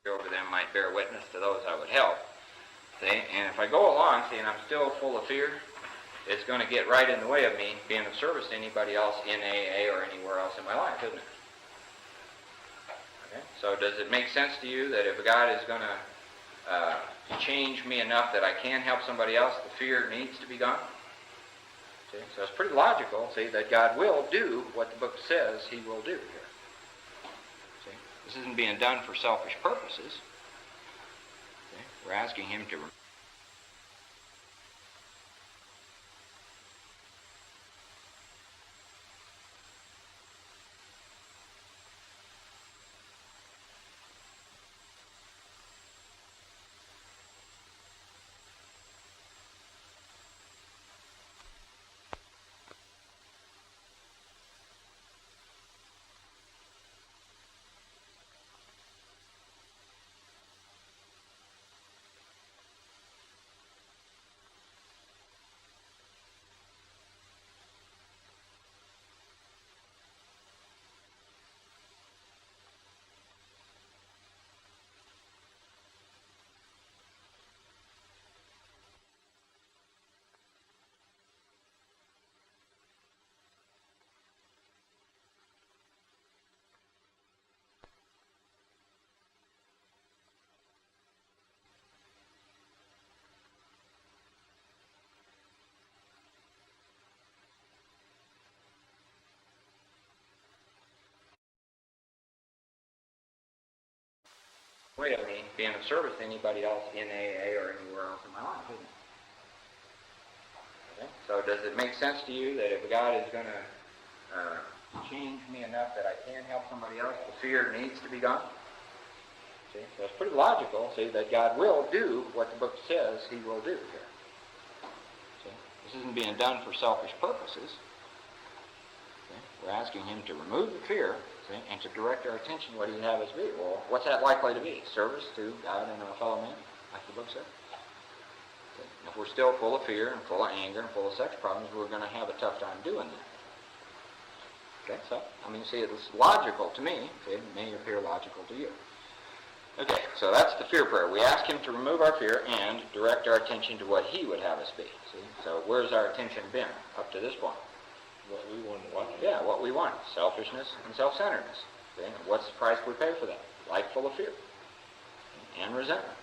over them might bear witness to those I would help. See, and if I go along, see, and I'm still full of fear, it's going to get right in the way of me being of service to anybody else in AA or anywhere else in my life, isn't it? Okay? So does it make sense to you that if God is going to change me enough that I can help somebody else, the fear needs to be gone? See? So it's pretty logical, see, that God will do what the book says he will do here. See? This isn't being done for selfish purposes. See? We're asking him to way of me being of service to anybody else in AA or anywhere else in my life, isn't it? Okay? So does it make sense to you that if God is going to change me enough that I can help somebody else, the fear needs to be gone? See? So it's pretty logical, see, that God will do what the book says he will do here. See? This isn't being done for selfish purposes. See? We're asking him to remove the fear, see, and to direct our attention to what he'd have us be. Well, what's that likely to be? Service to God and our fellow men, like the book says. See? If we're still full of fear and full of anger and full of sex problems, we're going to have a tough time doing that. Okay, so, I mean, see, it's logical to me. See, it may appear logical to you. Okay, so that's the fear prayer. We ask him to remove our fear and direct our attention to what he would have us be. See, so where's our attention been up to this point? What we want. What? Yeah, what we want. Selfishness and self-centeredness. See, and what's the price we pay for that? Life full of fear and resentment.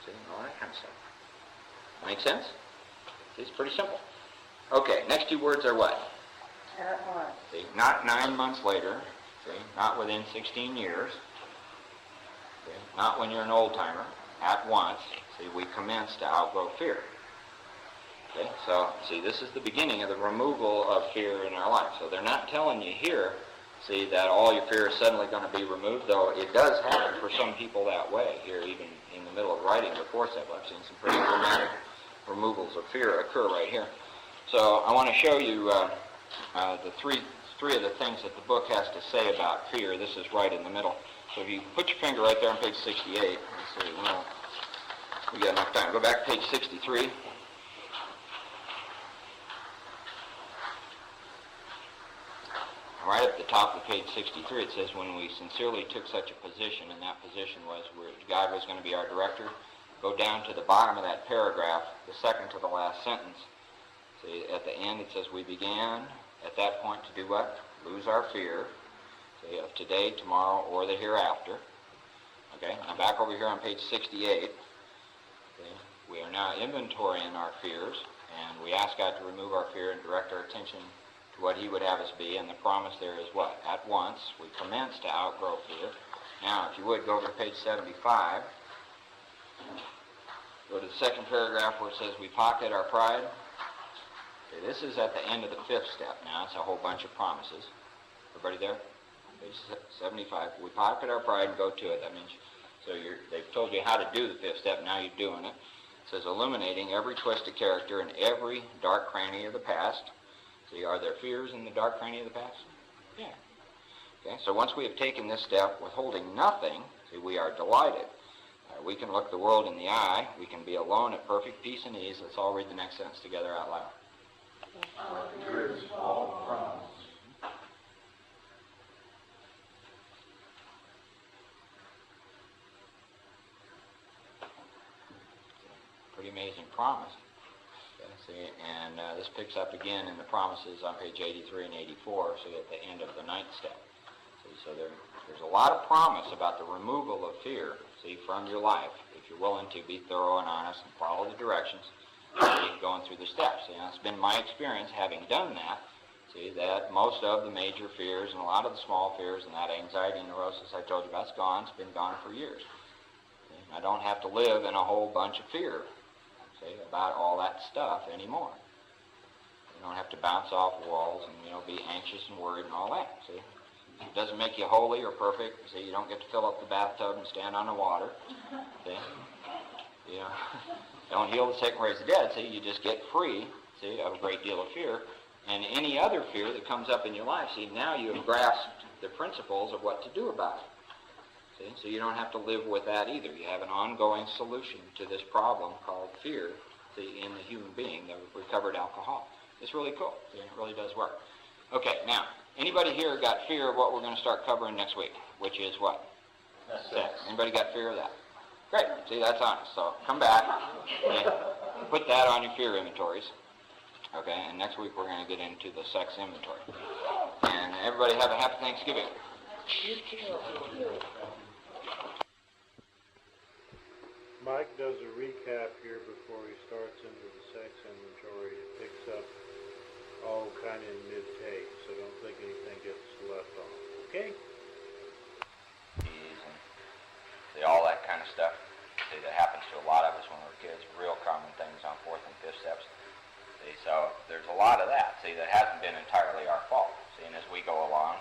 See, all that kind of stuff. Make sense? See, it's pretty simple. Okay, next two words are what? At once. See, not 9 months later. See, not within 16 years. See, not when you're an old-timer. At once. See, we commence to outgrow fear. Okay, so, see, this is the beginning of the removal of fear in our life. So they're not telling you here, see, that all your fear is suddenly going to be removed, though it does happen for some people that way. Here, even in the middle of writing the fourth step, I've seen some pretty dramatic removals of fear occur right here. So I want to show you the three of the things that the book has to say about fear. This is right in the middle. So if you put your finger right there on page 68, let's see, well, we got enough time. Go back to page 63. Right at the top of page 63, it says, when we sincerely took such a position, and that position was where God was going to be our director. Go down to the bottom of that paragraph, the second to the last sentence. See, at the end it says, we began at that point to do what? Lose our fear, see, of today, tomorrow, or the hereafter. Okay, now back over here on page 68, see, we are now inventorying our fears, and we ask God to remove our fear and direct our attention to what he would have us be, and the promise there is what? At once, we commence to outgrow fear. Now, if you would, go over to page 75. Go to the second paragraph where it says, we pocket our pride. Okay, this is at the end of the fifth step now. It's a whole bunch of promises. Everybody there? Page 75. We pocket our pride and go to it. That means, so they've told you how to do the fifth step, now you're doing it. It says, illuminating every twisted character and every dark cranny of the past. See, are there fears in the dark cranny of the past? Yeah. Okay, so once we have taken this step, withholding nothing, see, we are delighted. We can look the world in the eye. We can be alone at perfect peace and ease. Let's all read the next sentence together out loud. There is all promise. amazing promise. Okay, see, and this picks up again in the promises on page 83 and 84, so at the end of the 9th step. See, so there's a lot of promise about the removal of fear, see, from your life, if you're willing to be thorough and honest and follow the directions, see, going through the steps. See, it's been my experience, having done that, see, that most of the major fears and a lot of the small fears and that anxiety and neurosis I told you about is gone. It's been gone for years. See, I don't have to live in a whole bunch of fear, see, about all that stuff anymore. You don't have to bounce off walls and, be anxious and worried and all that, see. It doesn't make you holy or perfect. See, you don't get to fill up the bathtub and stand on the water. See, don't heal the sick and raise the dead. See, you just get free, see, of a great deal of fear. And any other fear that comes up in your life, see, now you have grasped the principles of what to do about it. See, so you don't have to live with that either. You have an ongoing solution to this problem called fear, see, in the human being, the recovered alcoholic. It's really cool. See, it really does work. Okay, now, anybody here got fear of what we're going to start covering next week, which is what? Sex. Anybody got fear of that? Great. See, that's honest. So come back and put that on your fear inventories. Okay, and next week we're going to get into the sex inventory. And everybody have a happy Thanksgiving. Mike does a recap here before he starts into the sex inventory. It picks up all kind of in mid-take, so don't think anything gets left off. Okay? And see, all that kind of stuff. See, that happens to a lot of us when we're kids. Real common things on 4th and 5th steps. See, so there's a lot of that. See, that hasn't been entirely our fault. See, and as we go along,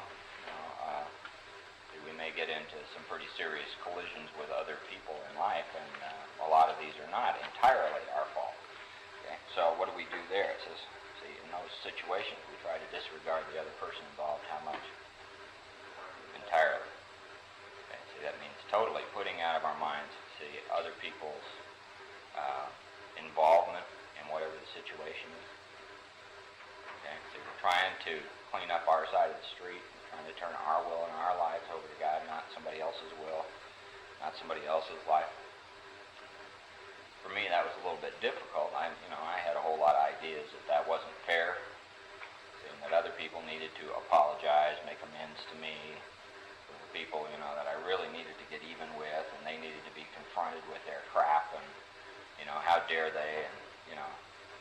we may get into some pretty serious collisions with other people in life, and a lot of these are not entirely our fault. Okay? So what do we do there? It says, see, in those situations, we try to disregard the other person involved. How much? Entirely. Okay? See, that means totally putting out of our minds, see, other people's involvement in whatever the situation is. Okay? So we're trying to clean up our side of the street, trying to turn our will and our lives over to God, not somebody else's will, not somebody else's life. For me, that was a little bit difficult. I had a whole lot of ideas that wasn't fair, and that other people needed to apologize, make amends to me, for the people, that I really needed to get even with, and they needed to be confronted with their crap, and, how dare they, and,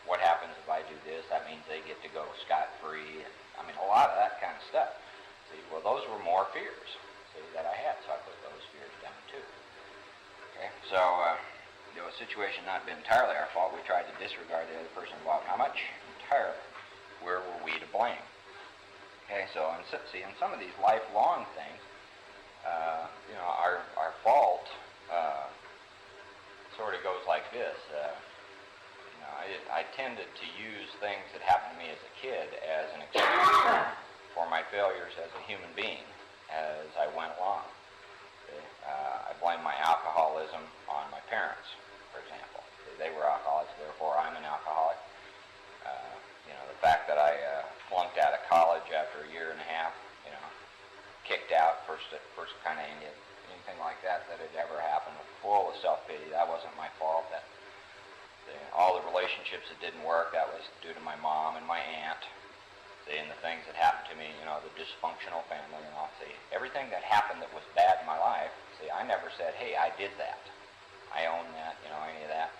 what happens if I do this? That means they get to go scot-free, and, a lot of that kind of stuff. See, well, those were more fears, see, that I had, so I put those fears down, too. Okay, so, a situation not been entirely our fault. We tried to disregard the other person involved. How much? Entirely. Where were we to blame? Okay, so in some of these lifelong things, our fault sort of goes like this. I tended to use things that happened to me as a kid as an excuse for my failures as a human being as I went along. Okay? I blame my alcoholism on my parents, for example. They were alcoholics, therefore I'm an alcoholic. The fact that I flunked out of college after a year and a half, kicked out, first kind of anything like that had ever happened, full of self-pity. That wasn't my fault. All the relationships that didn't work, that was due to my mom and my aunt. And the things that happened to me, the dysfunctional family and all. See, everything that happened that was bad in my life, see, I never said, hey, I did that. I own that, any of that.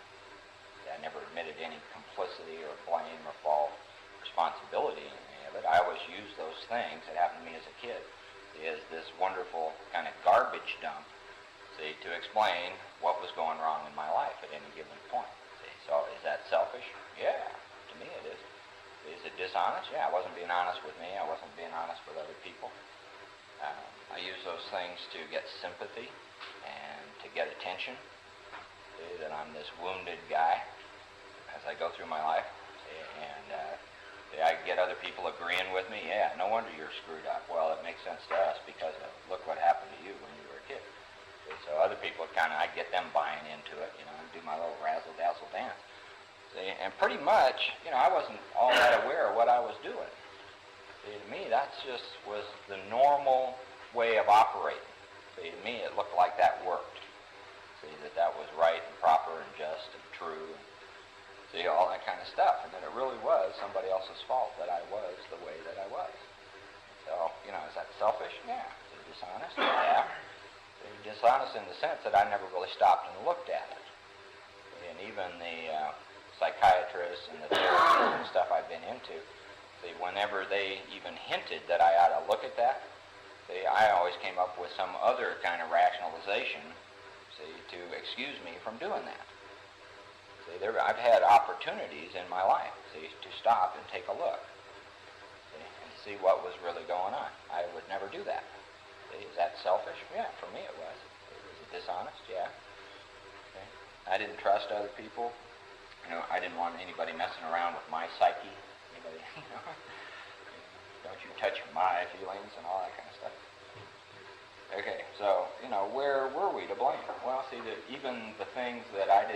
See, I never admitted any complicity or blame or fault, responsibility in any of it. I always used those things that happened to me as a kid as this wonderful kind of garbage dump, see, to explain what was going wrong in my life at any given point. See, so is that selfish? Yeah, to me it is. Is it dishonest? Yeah, I wasn't being honest with me. I wasn't being honest with other people. I use those things to get sympathy and to get attention. See, that I'm this wounded guy as I go through my life. See, and I get other people agreeing with me. Yeah, no wonder you're screwed up. Well, it makes sense to us because look what happened to you when you were a kid. See, so other people I get them buying into it, and do my little razzle-dazzle dance. See, and pretty much, I wasn't all that aware of what I was doing. See, to me, that just was the normal way of operating. See, to me, it looked like that worked. See, that was right and proper and just and true. honest in the sense that I never really stopped and looked at it. And even the psychiatrists and the therapists and stuff I've been into, see, whenever they even hinted that I ought to look at that, see, I always came up with some other kind of rationalization, see, to excuse me from doing that. See, I've had opportunities in my life, see, to stop and take a look, see, and see what was really going on. I would never do that. See, is that selfish? Yeah, for me it was. Was it dishonest? Yeah. Okay. I didn't trust other people. You know, I didn't want anybody messing around with my psyche. Anybody, you know, don't you touch my feelings and all that kind of stuff. Okay, so, you know, where were we to blame? Well, see, even the things that I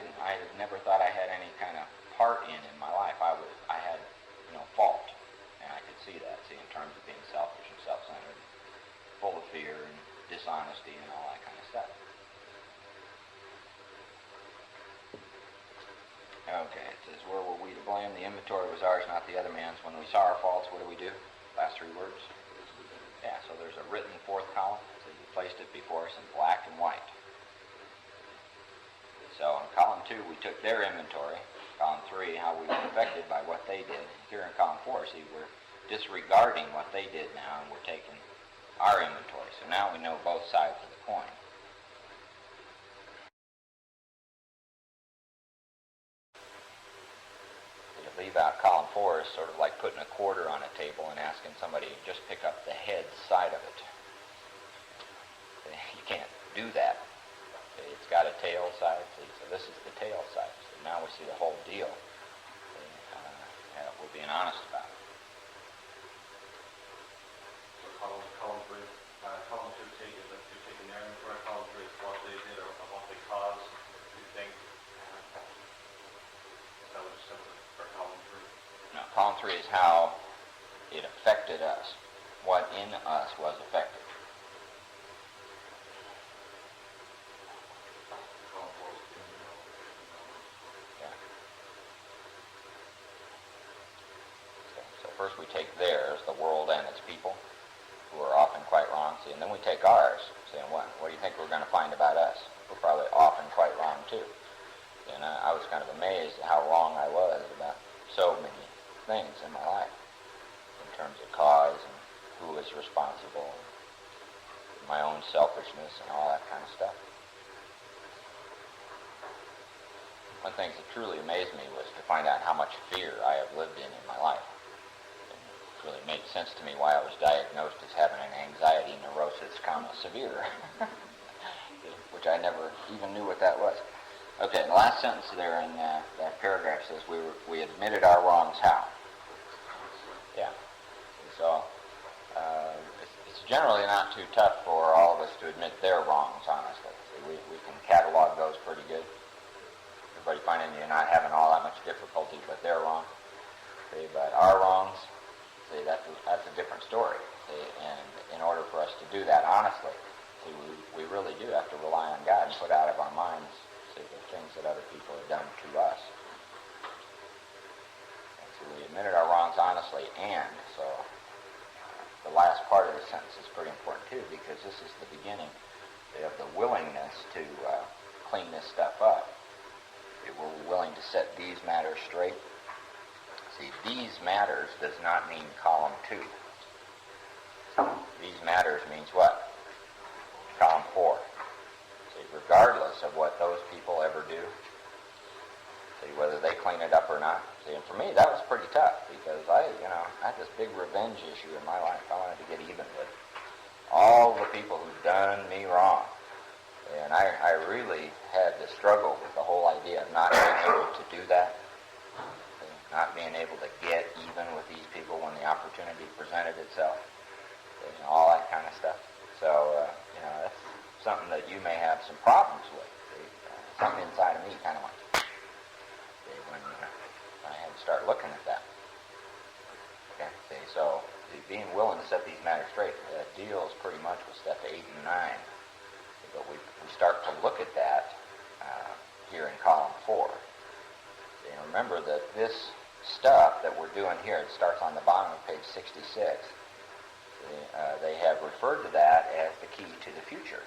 never thought I had any kind of part in my life, I had, you know, fault. And I could see that, see, in terms of being selfish and self-centered, full of fear and dishonesty and all that kind of stuff. Okay, it says, where were we to blame? The inventory was ours, not the other man's. When we saw our faults, what do? Last three words. Yeah, so there's a written fourth column. So you placed it before us in black and white. So in column 2, we took their inventory. Column 3, how we were affected by what they did. Here in column 4, see, we're disregarding what they did now, and we're taking our inventory. So now we know both sides of the coin. Leave out column 4 is sort of like putting a quarter on a table and asking somebody to just pick up the head side of it. You can't do that. It's got a tail side, see, so this is the tail side. So now we see the whole deal. We're being honest about it. So column 2 taking their inventory, column 3 is what they did or what they caused. Do you think that was similar for column 3? No, column 3 is how it affected us, what in us was affected. Column 4 is Yeah. So first we take theirs, the world and its people, who are often quite wrong, see, and then we take ours, saying, what do you think we're going to find about us? We're probably often quite wrong too. And I was kind of amazed at how wrong I was about so many things in my life, in terms of cause and who is responsible, and my own selfishness and all that kind of stuff. One of the things that truly amazed me was to find out how much fear I have lived in my life. It really made sense to me why I was diagnosed as having an anxiety neurosis, severe, which I never even knew what that was. Okay, the last sentence there in that paragraph says we admitted our wrongs how? Yeah. So it's generally not too tough for all of us to admit their wrongs, honestly. See, we can catalog those pretty good. Everybody finding you're not having all that much difficulty with their wrong. See, but our wrongs, see, that's a different story. See, and in order for us to do that honestly, see, we really do have to rely on God and put out of our minds, see, the things that other people have done to us. And so we admitted our wrongs honestly, and so the last part of the sentence is pretty important too, because this is the beginning of the willingness to clean this stuff up. We're willing to set these matters straight. See, these matters does not mean column 2. These matters means what? Column 4. See, regardless of what those people ever do, see, whether they clean it up or not. See, and for me, that was pretty tough, because I had this big revenge issue in my life. I wanted to get even with all the people who've done me wrong. And I really had to struggle with the whole idea of not being able to do that, not being able to get even with these people when the opportunity presented itself, and all that kind of stuff. So, that's something that you may have some problems with. Something inside of me kind of went, when I had to start looking at that. Okay, so being willing to set these matters straight deals pretty much with step 8 and 9. But we start to look at that here in column 4. And remember that this stuff that we're doing here, it starts on the bottom of page 66. They have referred to that as the key to the future.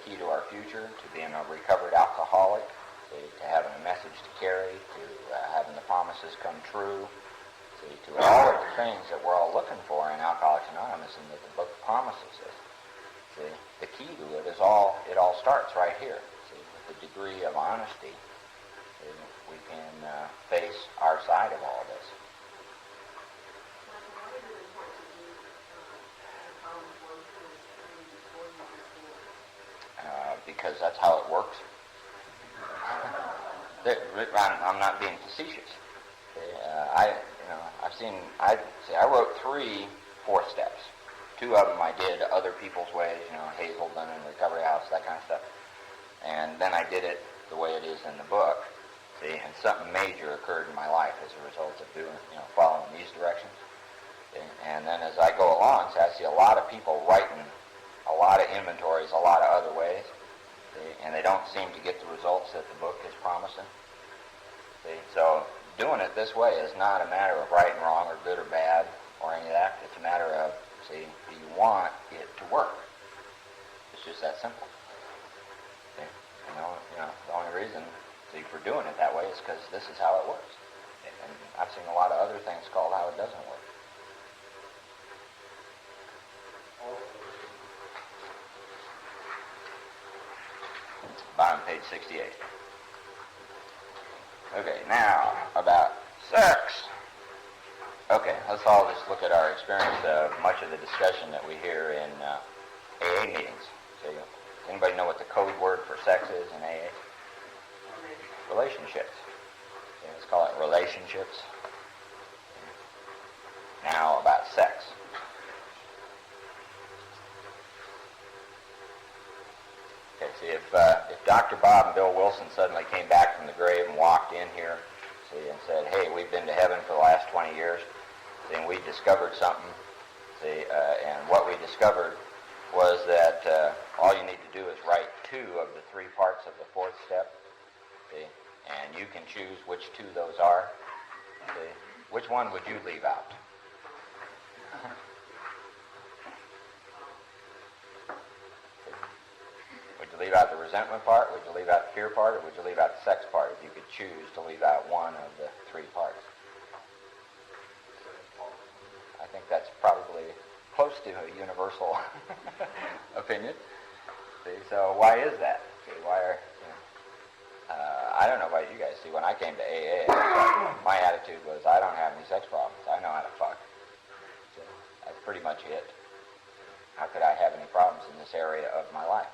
key to our future, to being a recovered alcoholic, to having a message to carry, to having the promises come true, to all of the things that we're all looking for in Alcoholics Anonymous and that the book promises us. See, the key to it is it all starts right here. See, with the degree of honesty, see, we can face our side of all this. Because that's how it works. I'm not being facetious. I wrote 3 4th steps. 2 of them I did other people's ways, Hazelden and Recovery House, that kind of stuff. And then I did it the way it is in the book. See, and something major occurred in my life as a result of following these directions. See? And then as I go along, I see a lot of people writing a lot of inventories, a lot of other ways. See? And they don't seem to get the results that the book is promising. See? So doing it this way is not a matter of right and wrong or good or bad or any of that. It's a matter of, do you want it to work? It's just that simple. See? The only reason for doing it that way is because this is how it works. And I've seen a lot of other things called how it doesn't work. Bottom page 68. Okay, now about sex. Okay, let's all just look at our experience of much of the discussion that we hear in AA meetings. So, anybody know what the code word for sex is in AA? Relationships. Okay, let's call it relationships. Now about sex. Okay, see, if Dr. Bob and Bill Wilson suddenly came back from the grave and walked in here, see, and said, hey, we've been to heaven for the last 20 years, then we discovered something, see, and what we discovered was that all you need to do is write 2 of the 3 parts of the 4th step, see, and you can choose which 2 those are, see. Which one would you leave out? Would you leave out the resentment part? Would you leave out the fear part? Or would you leave out the sex part if you could choose to leave out one of the 3 parts? I think that's probably close to a universal opinion. See, so why is that? See, why are, I don't know about you guys. See, when I came to AA, my attitude was, I don't have any sex problems. I know how to fuck. So that's pretty much it. How could I have any problems in this area of my life?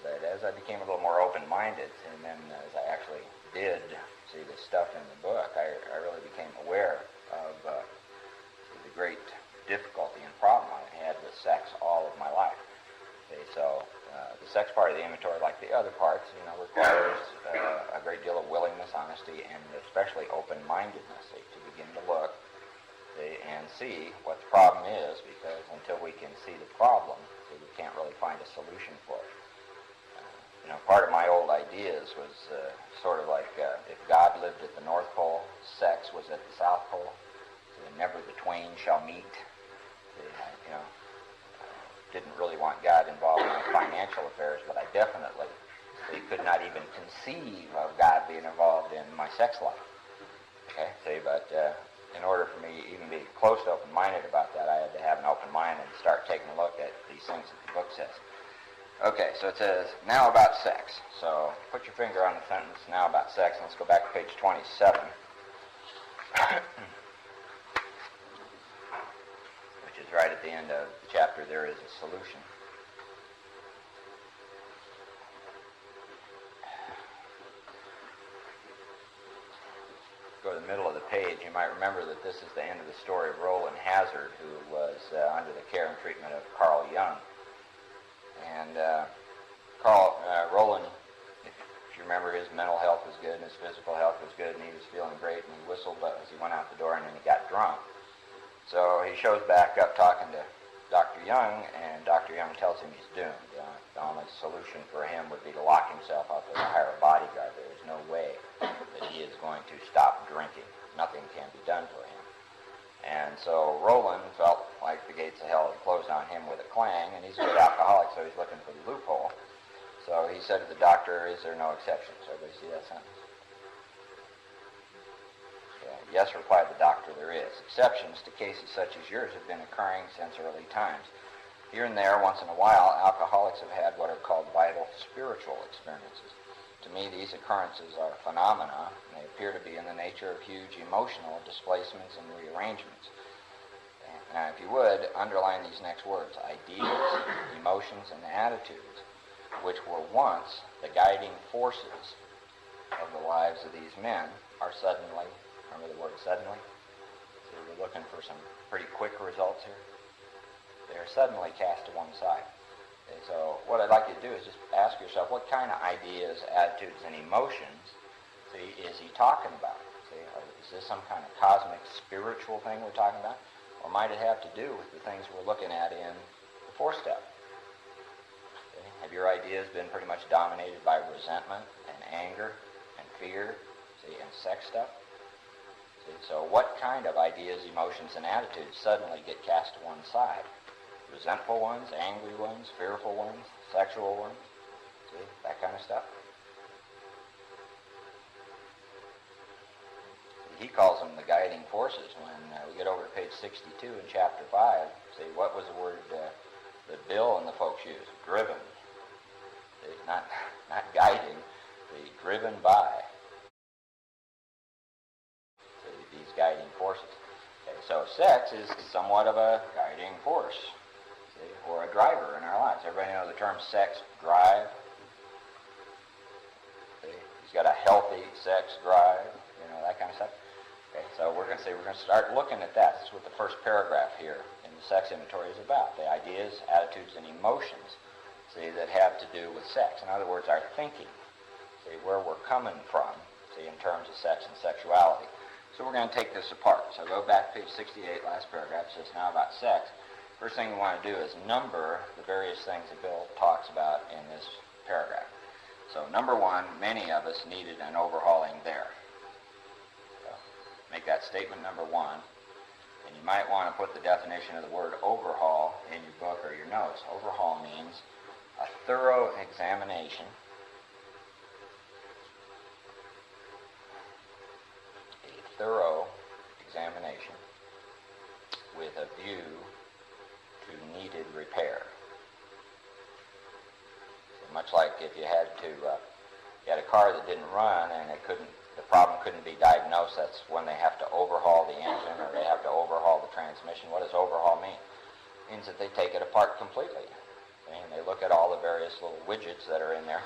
But as I became a little more open-minded, and then as I actually did see the stuff in the book, I really became aware of the great difficulty and problem I had with sex all of my life. Okay, so the sex part of the inventory, like the other parts, requires a great deal of willingness, honesty, and especially open-mindedness to begin to look and see what the problem is, because until we can see the problem, we can't really find a solution for it. Part of my old ideas was sort of like if God lived at the North Pole, sex was at the South Pole, so never the twain shall meet. Didn't really want God involved in my financial affairs, but I definitely could not even conceive of God being involved in my sex life. Okay, but in order for me to even be close to open-minded about that, I had to have an open mind and start taking a look at these things that the book says. Okay, so it says, now about sex. So put your finger on the sentence, now about sex, and let's go back to page 27. Which is right at the end of the chapter, There is a Solution. Go to the middle of the page, you might remember that this is the end of the story of Roland Hazard, who was under the care and treatment of Carl Jung. And Roland, if you remember, his mental health was good and his physical health was good, and he was feeling great, and he whistled as he went out the door, and then he got drunk. So he shows back up talking to Dr. Jung, and Dr. Jung tells him he's doomed. The only solution for him would be to lock himself up and hire a bodyguard. There is no way that he is going to stop drinking. Nothing can be done for him. And so Roland felt like the gates of hell had closed on him with a clang, and he's a good alcoholic, so he's looking for the loophole. So he said to the doctor, is there no exceptions? Everybody see that sentence? Yeah. Yes, replied the doctor, there is. Exceptions to cases such as yours have been occurring since early times. Here and there, once in a while, alcoholics have had what are called vital spiritual experiences. To me, these occurrences are phenomena, and they appear to be in the nature of huge emotional displacements and rearrangements. Now, if you would, underline these next words: ideas, emotions, and attitudes, which were once the guiding forces of the lives of these men, are suddenly, remember the word suddenly? So we're looking for some pretty quick results here. They are suddenly cast to one side. Okay, so what I'd like you to do is just ask yourself, what kind of ideas, attitudes, and emotions, see, is he talking about? See, is this some kind of cosmic spiritual thing we're talking about? Or might it have to do with the things we're looking at in the fourth step? Okay, have your ideas been pretty much dominated by resentment and anger and fear, see, and sex stuff? See, so what kind of ideas, emotions, and attitudes suddenly get cast to one side? Resentful ones, angry ones, fearful ones, sexual ones, see, that kind of stuff. He calls them the guiding forces. When we get over to page 62 in chapter 5, see, what was the word that Bill and the folks used? Driven. See, not guiding, see, driven by, see, these guiding forces. Okay, so sex is somewhat of a guiding force, see, or a driver in our lives. Everybody know the term sex drive? See, he's got a healthy sex drive, you know, that kind of stuff. Okay, so we're going to start looking at that. That's what the first paragraph here in the sex inventory is about. The ideas, attitudes, and emotions, see, that have to do with sex. In other words, our thinking, see, where we're coming from, see, in terms of sex and sexuality. So we're going to take this apart. So go back to page 68, last paragraph, says now about sex. First thing we want to do is number the various things that Bill talks about in this paragraph. So number one, many of us needed an overhauling there. So make that statement number one. And you might want to put the definition of the word overhaul in your book or your notes. Overhaul means a thorough examination with a view to needed repair. So much like if you had a car that didn't run and the problem couldn't be diagnosed, that's when they have to overhaul the engine or they have to overhaul the transmission. What does overhaul mean? It means that they take it apart completely. Okay? And they look at all the various little widgets that are in there,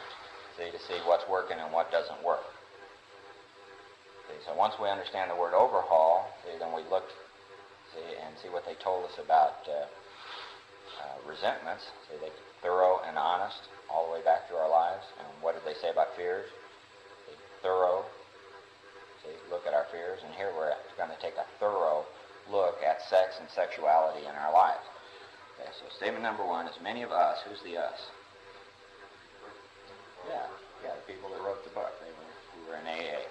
see, to see what's working and what doesn't work. So once we understand the word overhaul, then we look and see what they told us about resentments. They're thorough and honest all the way back through our lives. And what did they say about fears? Thorough. Look at our fears. And here we're going to take a thorough look at sex and sexuality in our lives. Okay, so statement number one is many of us. Who's the us? Yeah, the people that wrote the book. We were in AA.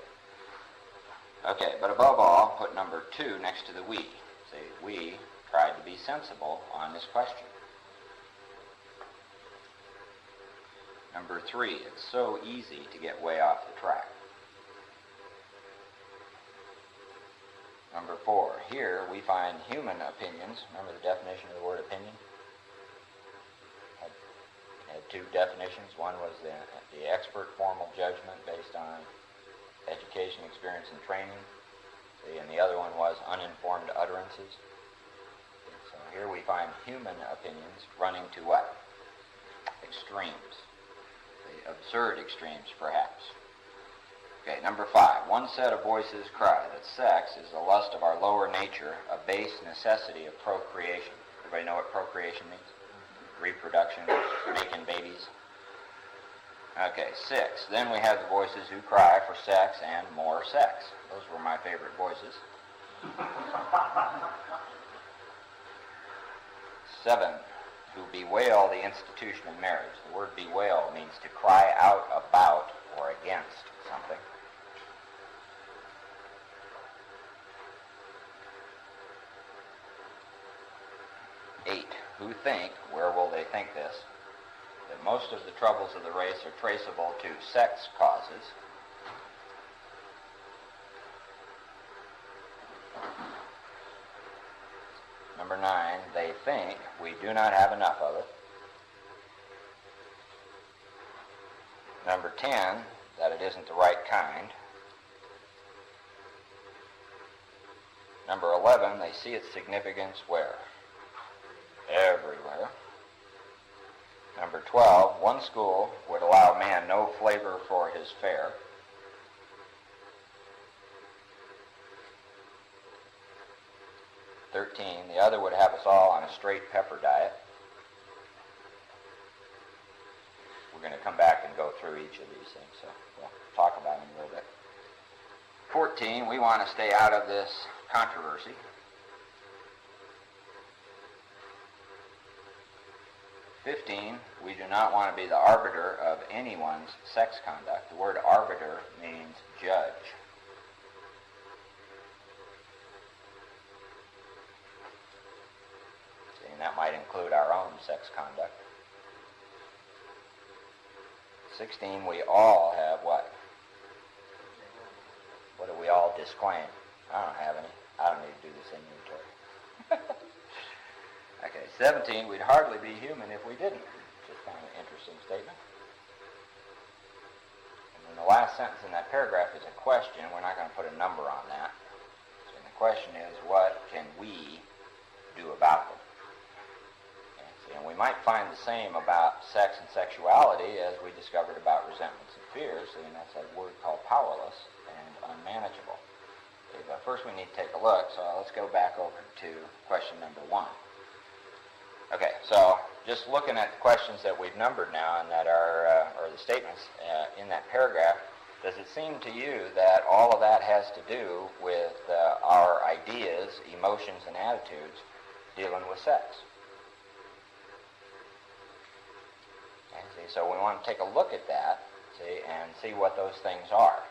Okay, but above all, put number two next to the we. See, we tried to be sensible on this question. Number three, it's so easy to get way off the track. Number four, here we find human opinions. Remember the definition of the word opinion? Had two definitions. One was the expert formal judgment based on education, experience, and training. See, and the other one was uninformed utterances. So here we find human opinions running to what? Extremes. See, absurd extremes, perhaps. Okay, number five. One set of voices cry that sex is the lust of our lower nature, a base necessity of procreation. Everybody know what procreation means? Reproduction, making babies. Okay, six. Then we have the voices who cry for sex and more sex. Those were my favorite voices. 7. Who bewail the institution of marriage. The word bewail means to cry out about or against something. 8. Who think, where will they think this, that most of the troubles of the race are traceable to sex causes. Number 9, they think we do not have enough of it. Number 10, that it isn't the right kind. Number 11, they see its significance where? Everywhere. Number 12, one school would allow man no flavor for his fare. The other would have us all on a straight pepper diet. We're going to come back and go through each of these things, so we'll talk about them a little bit. 14, we want to stay out of this controversy. 15, we do not want to be the arbiter of anyone's sex conduct. The word arbiter means judge. And that might include our own sex conduct. 16, we all have what? What do we all disclaim? I don't have any. I don't need to do this inventory. Okay, 17, we'd hardly be human if we didn't. Just kind of an interesting statement. And then the last sentence in that paragraph is a question. We're not going to put a number on that. And the question is, what can we do about them? And we might find the same about sex and sexuality as we discovered about resentments and fears, and that's a word called powerless and unmanageable. Okay, but first we need to take a look, so let's go back over to question number 1. Okay, so just looking at the questions that we've numbered now and that are, or the statements in that paragraph, does it seem to you that all of that has to do with our ideas, emotions, and attitudes dealing with sex? So we want to take a look at that, and see what those things are.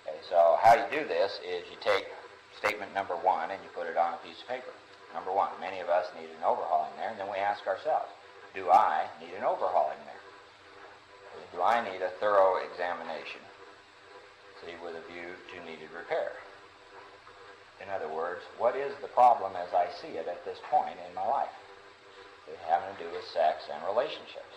Okay, so how you do this is you take statement number 1 and you put it on a piece of paper. Number 1, many of us need an overhauling there, and then we ask ourselves, do I need an overhauling there? Do I need a thorough examination, with a view to needed repair? In other words, what is the problem as I see it at this point in my life? It having to do with sex and relationships.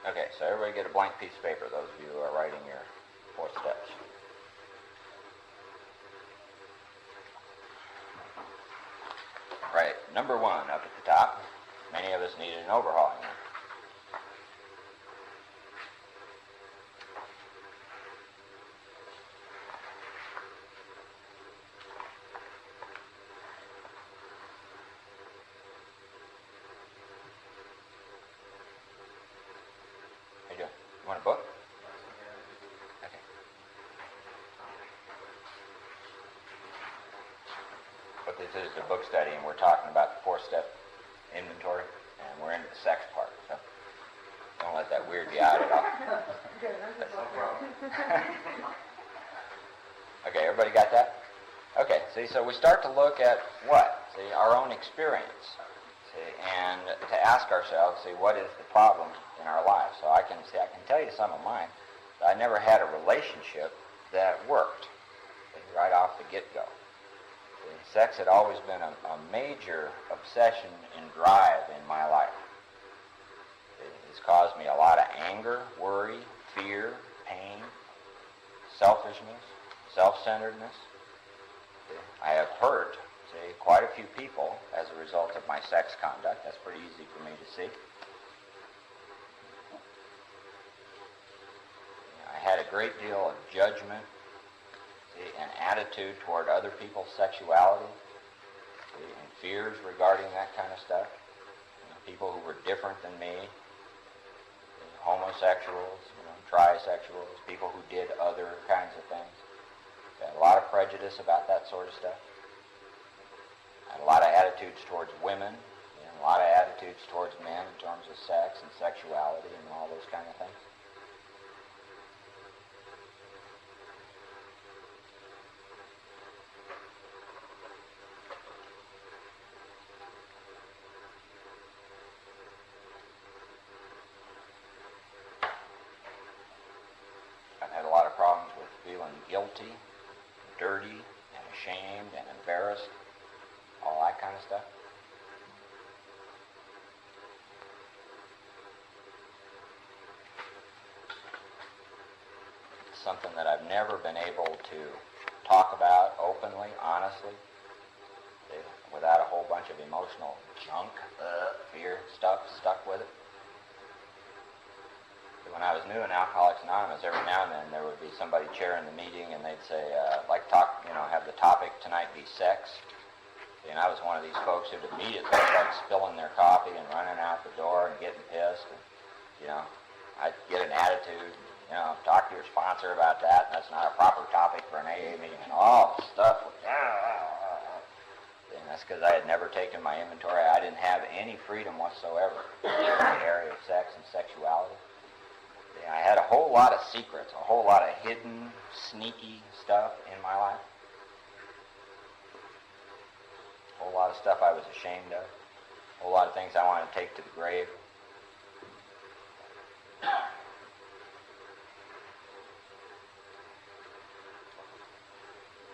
Okay, so everybody get a blank piece of paper, those of you who are writing your 4 steps. Right, number 1 up at the top. Many of us needed an overhauling. How you doing? You want a book? Okay. What this is a book study, and we're talking about the 4-step inventory, and we're into the sex part, so don't let that weird you out at all. Okay, everybody got that? Okay, see, so we start to look at what? See, our own experience, see, and to ask ourselves, see, what is the problem in our lives? So I can tell you some of mine. I never had a relationship that worked, see, right off the get-go. Sex had always been a major obsession and drive in my life. It's caused me a lot of anger, worry, fear, pain, selfishness, self-centeredness. I have hurt, quite a few people as a result of my sex conduct. That's pretty easy for me to see. I had a great deal of judgment, an attitude toward other people's sexuality, and fears regarding that kind of stuff. People who were different than me, homosexuals, trisexuals, people who did other kinds of things. I had a lot of prejudice about that sort of stuff. I had a lot of attitudes towards women, a lot of attitudes towards men in terms of sex and sexuality and all those kind of things. guilty, dirty, and ashamed, and embarrassed, all that kind of stuff. It's something that I've never been able to talk about openly, honestly, without a whole bunch of emotional junk, fear stuff stuck with it. When I was new in Alcoholics Anonymous, every now and then there would be somebody chairing the meeting, and they'd say, like talk, have the topic tonight be sex. And I was one of these folks who'd immediately start spilling their coffee and running out the door and getting pissed. And, I'd get an attitude, talk to your sponsor about that. That's not a proper topic for an AA meeting. And all the stuff. And that's because I had never taken my inventory. I didn't have any freedom whatsoever in the area of sex and sexuality. I had a whole lot of secrets, a whole lot of hidden, sneaky stuff in my life. A whole lot of stuff I was ashamed of. A whole lot of things I wanted to take to the grave.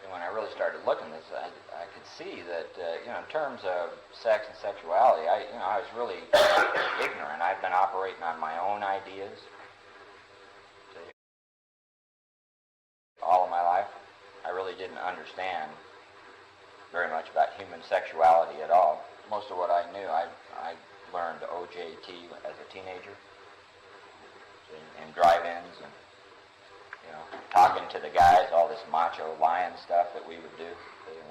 And when I really started looking at this, I could see that, in terms of sex and sexuality, I was really ignorant. I'd been operating on my own ideas all of my life. I really didn't understand very much about human sexuality at all. Most of what I knew, I learned OJT as a teenager, in drive-ins, and talking to the guys, all this macho lying stuff that we would do.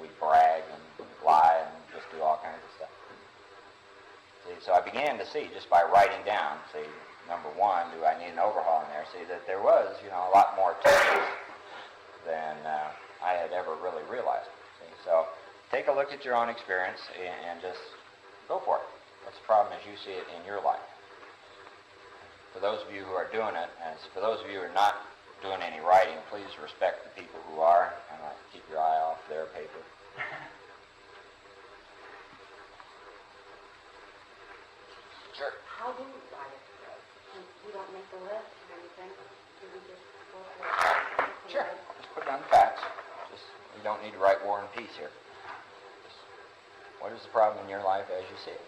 We'd brag and lie and just do all kinds of stuff. See, so I began to see, just by writing down, number one, do I need an overhaul in there? See, that there was, a lot more to this than I had ever really realized. See? So take a look at your own experience and just go for it. What's the problem as you see it in your life? For those of you who are doing it, and for those of you who are not doing any writing, please respect the people who are, and keep your eye off their paper. Sure. How do we write it? We don't make the list or anything. Do we just go for it? Sure. Just put it on the facts. You don't need to write War and Peace here. What is the problem in your life as you see it?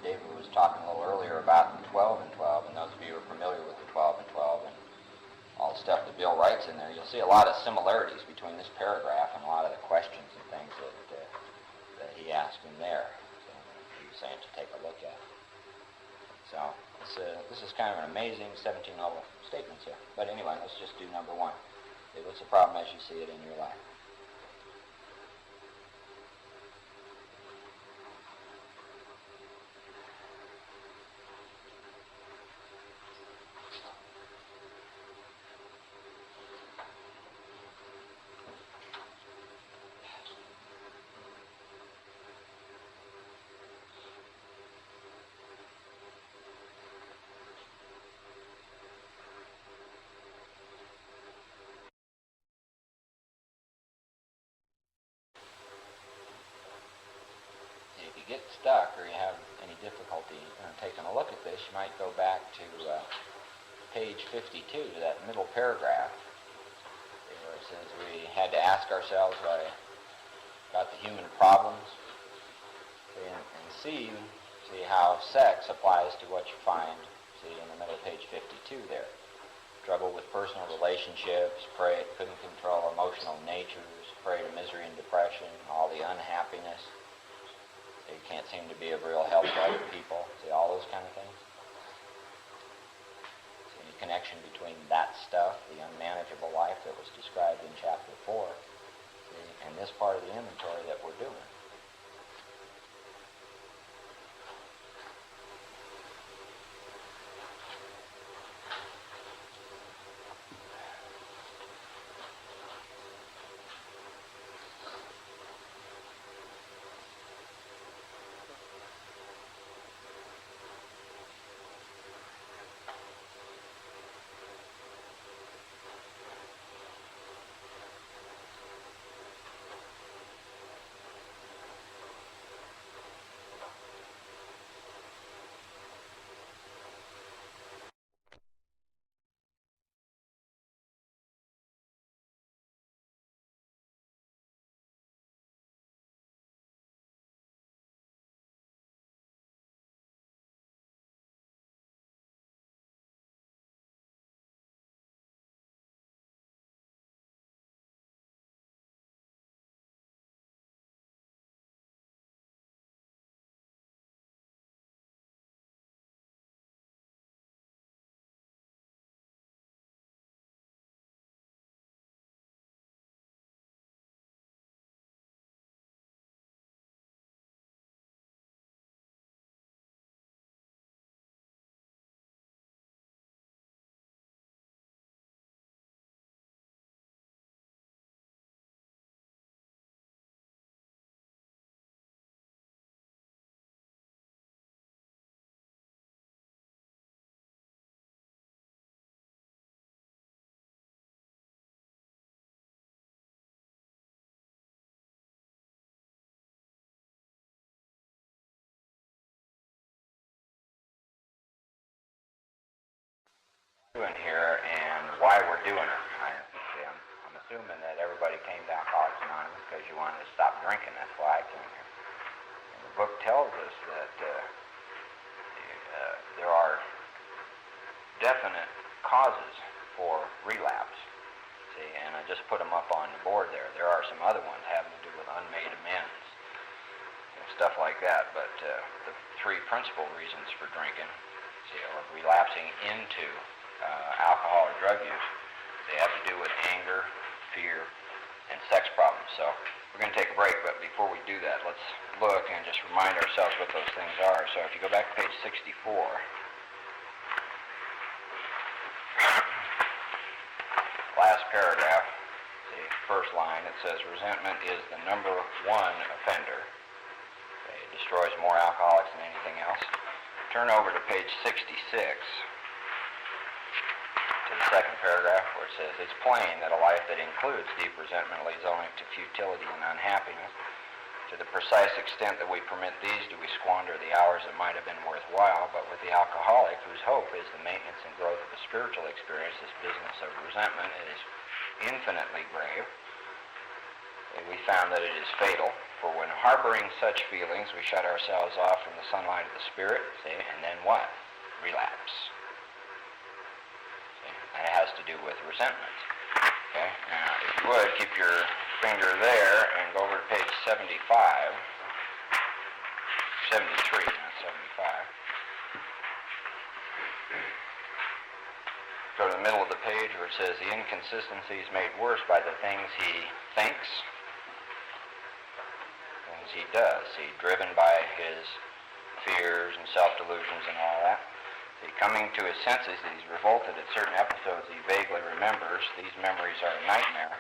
David was talking a little earlier about 12 and 12, and those of you who are familiar with the 12 and 12 and all the stuff that Bill writes in there, you'll see a lot of similarities between this paragraph and a lot of the questions and things that he asked in there. So he was saying to take a look at. So this is kind of an amazing 17-level statements here. But anyway, let's just do number one. Okay, what's the problem as you see it in your life? If you get stuck or you have any difficulty taking a look at this, you might go back to page 52, to that middle paragraph, where it says we had to ask ourselves about the human problems, and see how sex applies to what you find, in the middle of page 52 there. Trouble with personal relationships, couldn't control emotional natures, prey to misery and depression, all the unhappiness. You can't seem to be of real help to other people. See, all those kind of things. See, any connection between that stuff, the unmanageable life that was described in chapter 4, and this part of the inventory that we're doing. doing here and why we're doing it. I'm assuming that everybody came to Alcoholics Anonymous because you wanted to stop drinking. That's why I came here. And the book tells us that there are definite causes for relapse. See, and I just put them up on the board there. There are some other ones having to do with unmade amends and stuff like that. But the three principal reasons for drinking, see, or relapsing into alcohol or drug use, they have to do with anger, fear, and sex problems. So we're going to take a break, but before we do that, let's look and just remind ourselves what those things are. So if you go back to page 64, last paragraph, the first line, it says resentment is the number one offender. Okay, it destroys more alcoholics than anything else. Turn over to page 66. To the second paragraph where it says, it's plain that a life that includes deep resentment leads only to futility and unhappiness. To the precise extent that we permit these, do we squander the hours that might have been worthwhile, but with the alcoholic, whose hope is the maintenance and growth of a spiritual experience, this business of resentment is infinitely grave. We found that it is fatal, for when harboring such feelings, we shut ourselves off from the sunlight of the Spirit, see, and then what? Relapse. And it has to do with resentment. Okay, now if you would, keep your finger there and go over to page 73, not 75. Go to the middle of the page where it says the inconsistency is made worse by the things he thinks, things he does. See, driven by his fears and self-delusions and all that. See, coming to his senses, he's revolted at certain episodes he vaguely remembers. These memories are a nightmare.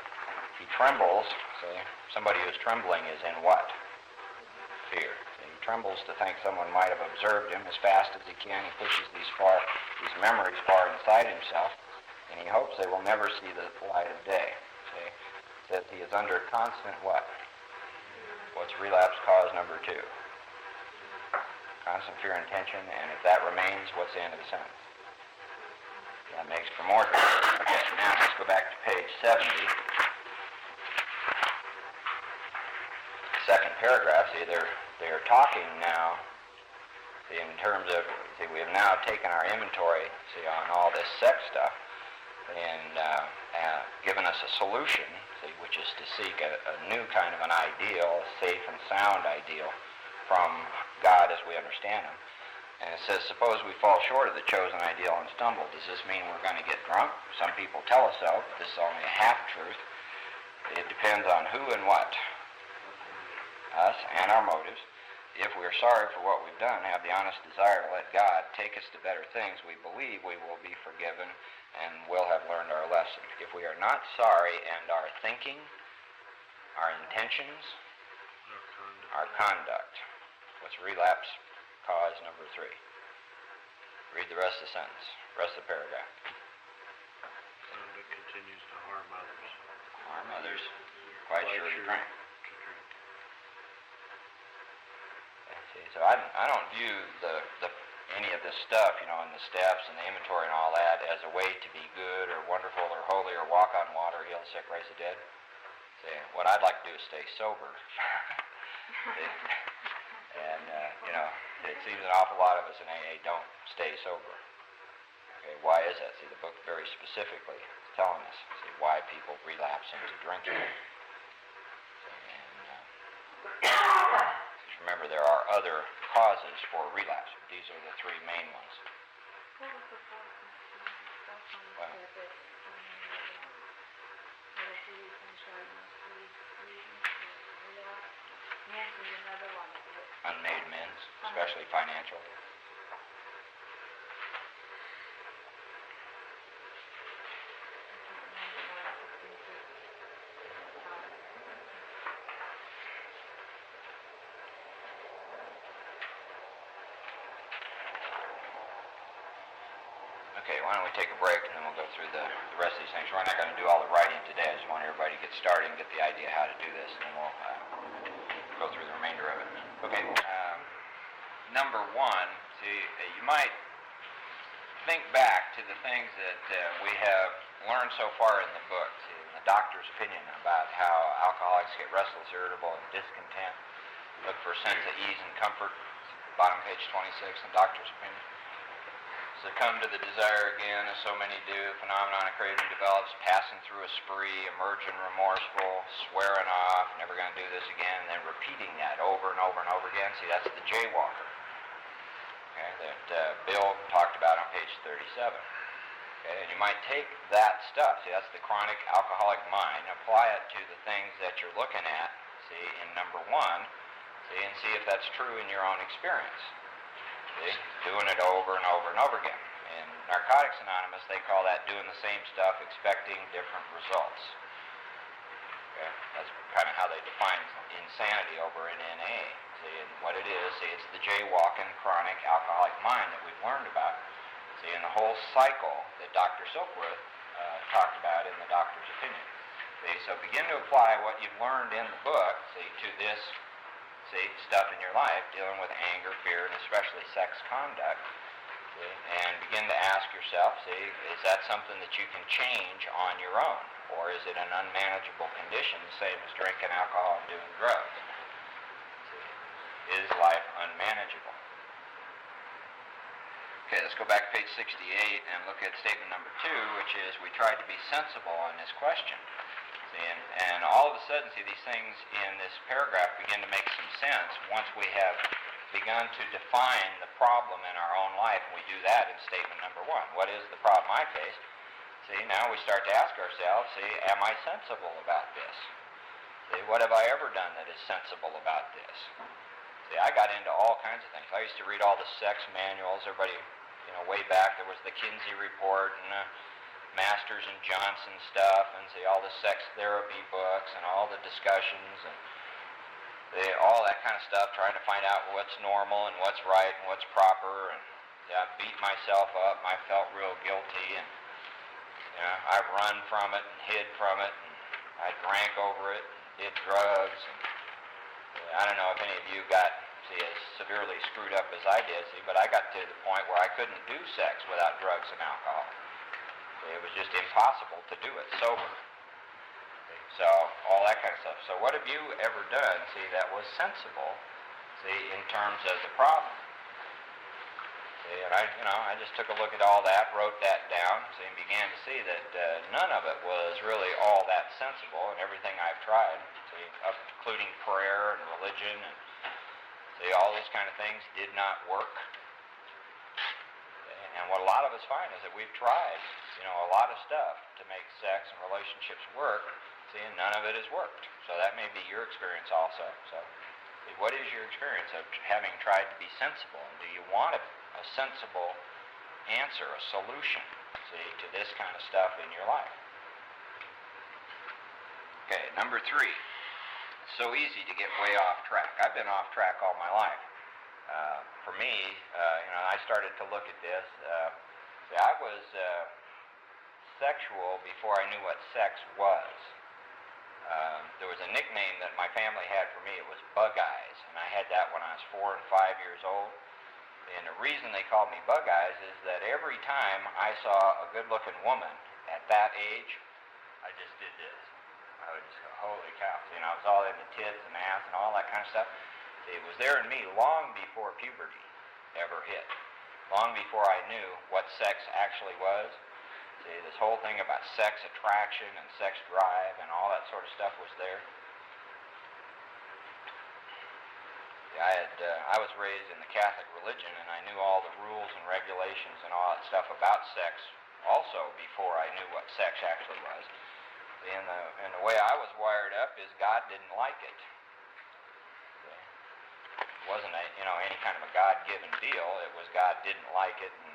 He trembles. See, somebody who's trembling is in what? Fear. See, he trembles to think someone might have observed him. As fast as he can, he pushes these memories far inside himself, and he hopes they will never see the light of day. See, it says he is under constant what? What's relapse cause number 2? Constant fear and tension, and if that remains, what's the end of the sentence? That makes for more. Okay, now let's go back to page 70. Second paragraph, see, they're talking now, see, in terms of, see, we have now taken our inventory, see, on all this sex stuff, and given us a solution, see, which is to seek a new kind of an ideal, a safe and sound ideal, from God as we understand him. And it says, suppose we fall short of the chosen ideal and stumble. Does this mean we're going to get drunk? Some people tell us so, but this is only a half-truth. It depends on who and what. Us and our motives. If we're sorry for what we've done, have the honest desire to let God take us to better things, we believe we will be forgiven and will have learned our lesson. If we are not sorry and our thinking, our intentions, our conduct, what's relapse cause number 3? Read the rest of the sentence, rest of the paragraph. Conduct continues to harm others. Harm others, quite sure to drink. See, so I don't view any of this stuff, you know, and the steps and the inventory and all that as a way to be good or wonderful or holy or walk on water, heal the sick, raise the dead. See, what I'd like to do is stay sober. And, you know, it seems an awful lot of us in AA don't stay sober. Okay, why is that? See, the book very specifically is telling us, see, why people relapse into drinking. And just remember, there are other causes for relapse. These are the 3 main ones. Well, unmade amends, especially financial. Okay, why don't we take a break and then we'll go through the rest of these things. We're not going to do all the writing today. I just want everybody to get started and get the idea how to do this, and then we'll go through the remainder of it. Okay, number 1, see, you might think back to the things that we have learned so far in the book, in the doctor's opinion about how alcoholics get restless, irritable, and discontent, look for a sense of ease and comfort, bottom page 26 in doctor's opinion. Succumb to the desire again, as so many do. Phenomenon of craving develops, passing through a spree, emerging remorseful, swearing off, never going to do this again, and then repeating that over and over and over again. See, that's the jaywalker, okay, that Bill talked about on page 37. Okay, and you might take that stuff, see, that's the chronic alcoholic mind, apply it to the things that you're looking at, see, in number 1, see, and see if that's true in your own experience. See, doing it over and over and over again. In Narcotics Anonymous, they call that doing the same stuff, expecting different results. Okay, that's kind of how they define insanity over in NA. See, and what it is, see, it's the jaywalking chronic alcoholic mind that we've learned about. See, and the whole cycle that Dr. Silkworth talked about in the doctor's opinion. See, so begin to apply what you've learned in the book, see, to this, see, stuff in your life, dealing with anger, fear, and especially sex conduct, see, and begin to ask yourself, see, is that something that you can change on your own, or is it an unmanageable condition, the same as drinking alcohol and doing drugs? See, is life unmanageable? Okay, let's go back to page 68 and look at statement number 2, which is we tried to be sensible on this question. See, and all of a sudden, see, these things in this paragraph begin to make some sense once we have begun to define the problem in our own life, and we do that in statement number 1. What is the problem I face? See, now we start to ask ourselves, see, am I sensible about this? See, what have I ever done that is sensible about this? See, I got into all kinds of things. I used to read all the sex manuals. Everybody, you know, way back there was the Kinsey Report and Masters and Johnson stuff, and see all the sex therapy books and all the discussions and all that kind of stuff, trying to find out what's normal and what's right and what's proper. And I beat myself up, and I felt real guilty, and you know, I run from it and hid from it, and I drank over it and did drugs. And I don't know if any of you got, see, as severely screwed up as I did, see, but I got to the point where I couldn't do sex without drugs and alcohol. It was just impossible to do it sober. So, all that kind of stuff. So what have you ever done, see, that was sensible, see, in terms of the problem? See, and I just took a look at all that, wrote that down, see, and began to see that none of it was really all that sensible, and everything I've tried, see, including prayer and religion, and see, all those kind of things did not work. And what a lot of us find is that we've tried, you know, a lot of stuff to make sex and relationships work, see, and none of it has worked. So that may be your experience also. So see, what is your experience of having tried to be sensible? And do you want a sensible answer, a solution, see, to this kind of stuff in your life? Okay, number 3. It's so easy to get way off track. I've been off track all my life. For me, you know, I started to look at this. See, I was sexual before I knew what sex was. There was a nickname that my family had for me. It was Bug Eyes, and I had that when I was 4 and 5 years old. And the reason they called me Bug Eyes is that every time I saw a good-looking woman at that age, I just did this. I would just go, holy cow. You know, I was all into tits and ass and all that kind of stuff. It was there in me long before puberty ever hit, long before I knew what sex actually was. See, this whole thing about sex attraction and sex drive and all that sort of stuff was there. I was raised in the Catholic religion, and I knew all the rules and regulations and all that stuff about sex also before I knew what sex actually was. And the way I was wired up is God didn't like it. It wasn't any kind of a God-given deal. It was God didn't like it, and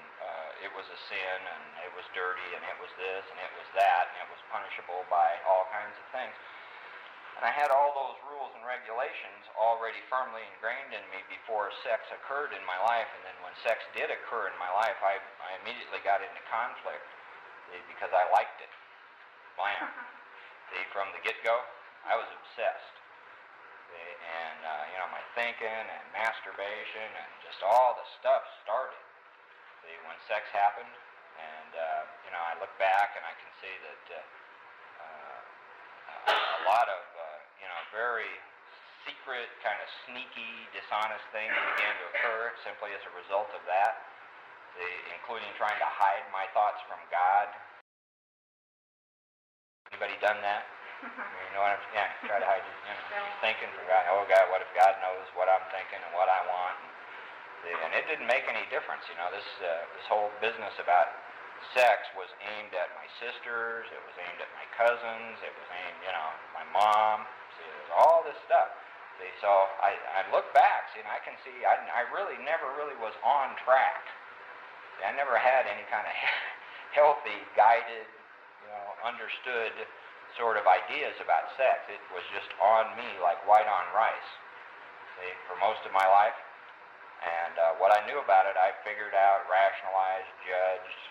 it was a sin, and it was dirty, and it was this, and it was that, and it was punishable by all kinds of things. And I had all those rules and regulations already firmly ingrained in me before sex occurred in my life, and then when sex did occur in my life, I immediately got into conflict, see, because I liked it. Blam. See, from the get-go, I was obsessed. And my thinking and masturbation and just all the stuff started. See, when sex happened, and I look back and I can see that a lot of very secret, kind of sneaky, dishonest things began to occur simply as a result of that. Including trying to hide my thoughts from God. Anybody done that? You know what I'm saying? Yeah, try to hide your thinking from God. Oh God, what if God knows what I'm thinking and what I want? And it didn't make any difference. This whole business about sex was aimed at my sisters. It was aimed at my cousins. It was aimed, my mom. See, there's all this stuff. See, so I look back, and I can see I really never really was on track. I never had any kind of healthy, guided, understood sort of ideas about sex. It was just on me like white on rice, see, for most of my life. And what I knew about it, I figured out, rationalized, judged,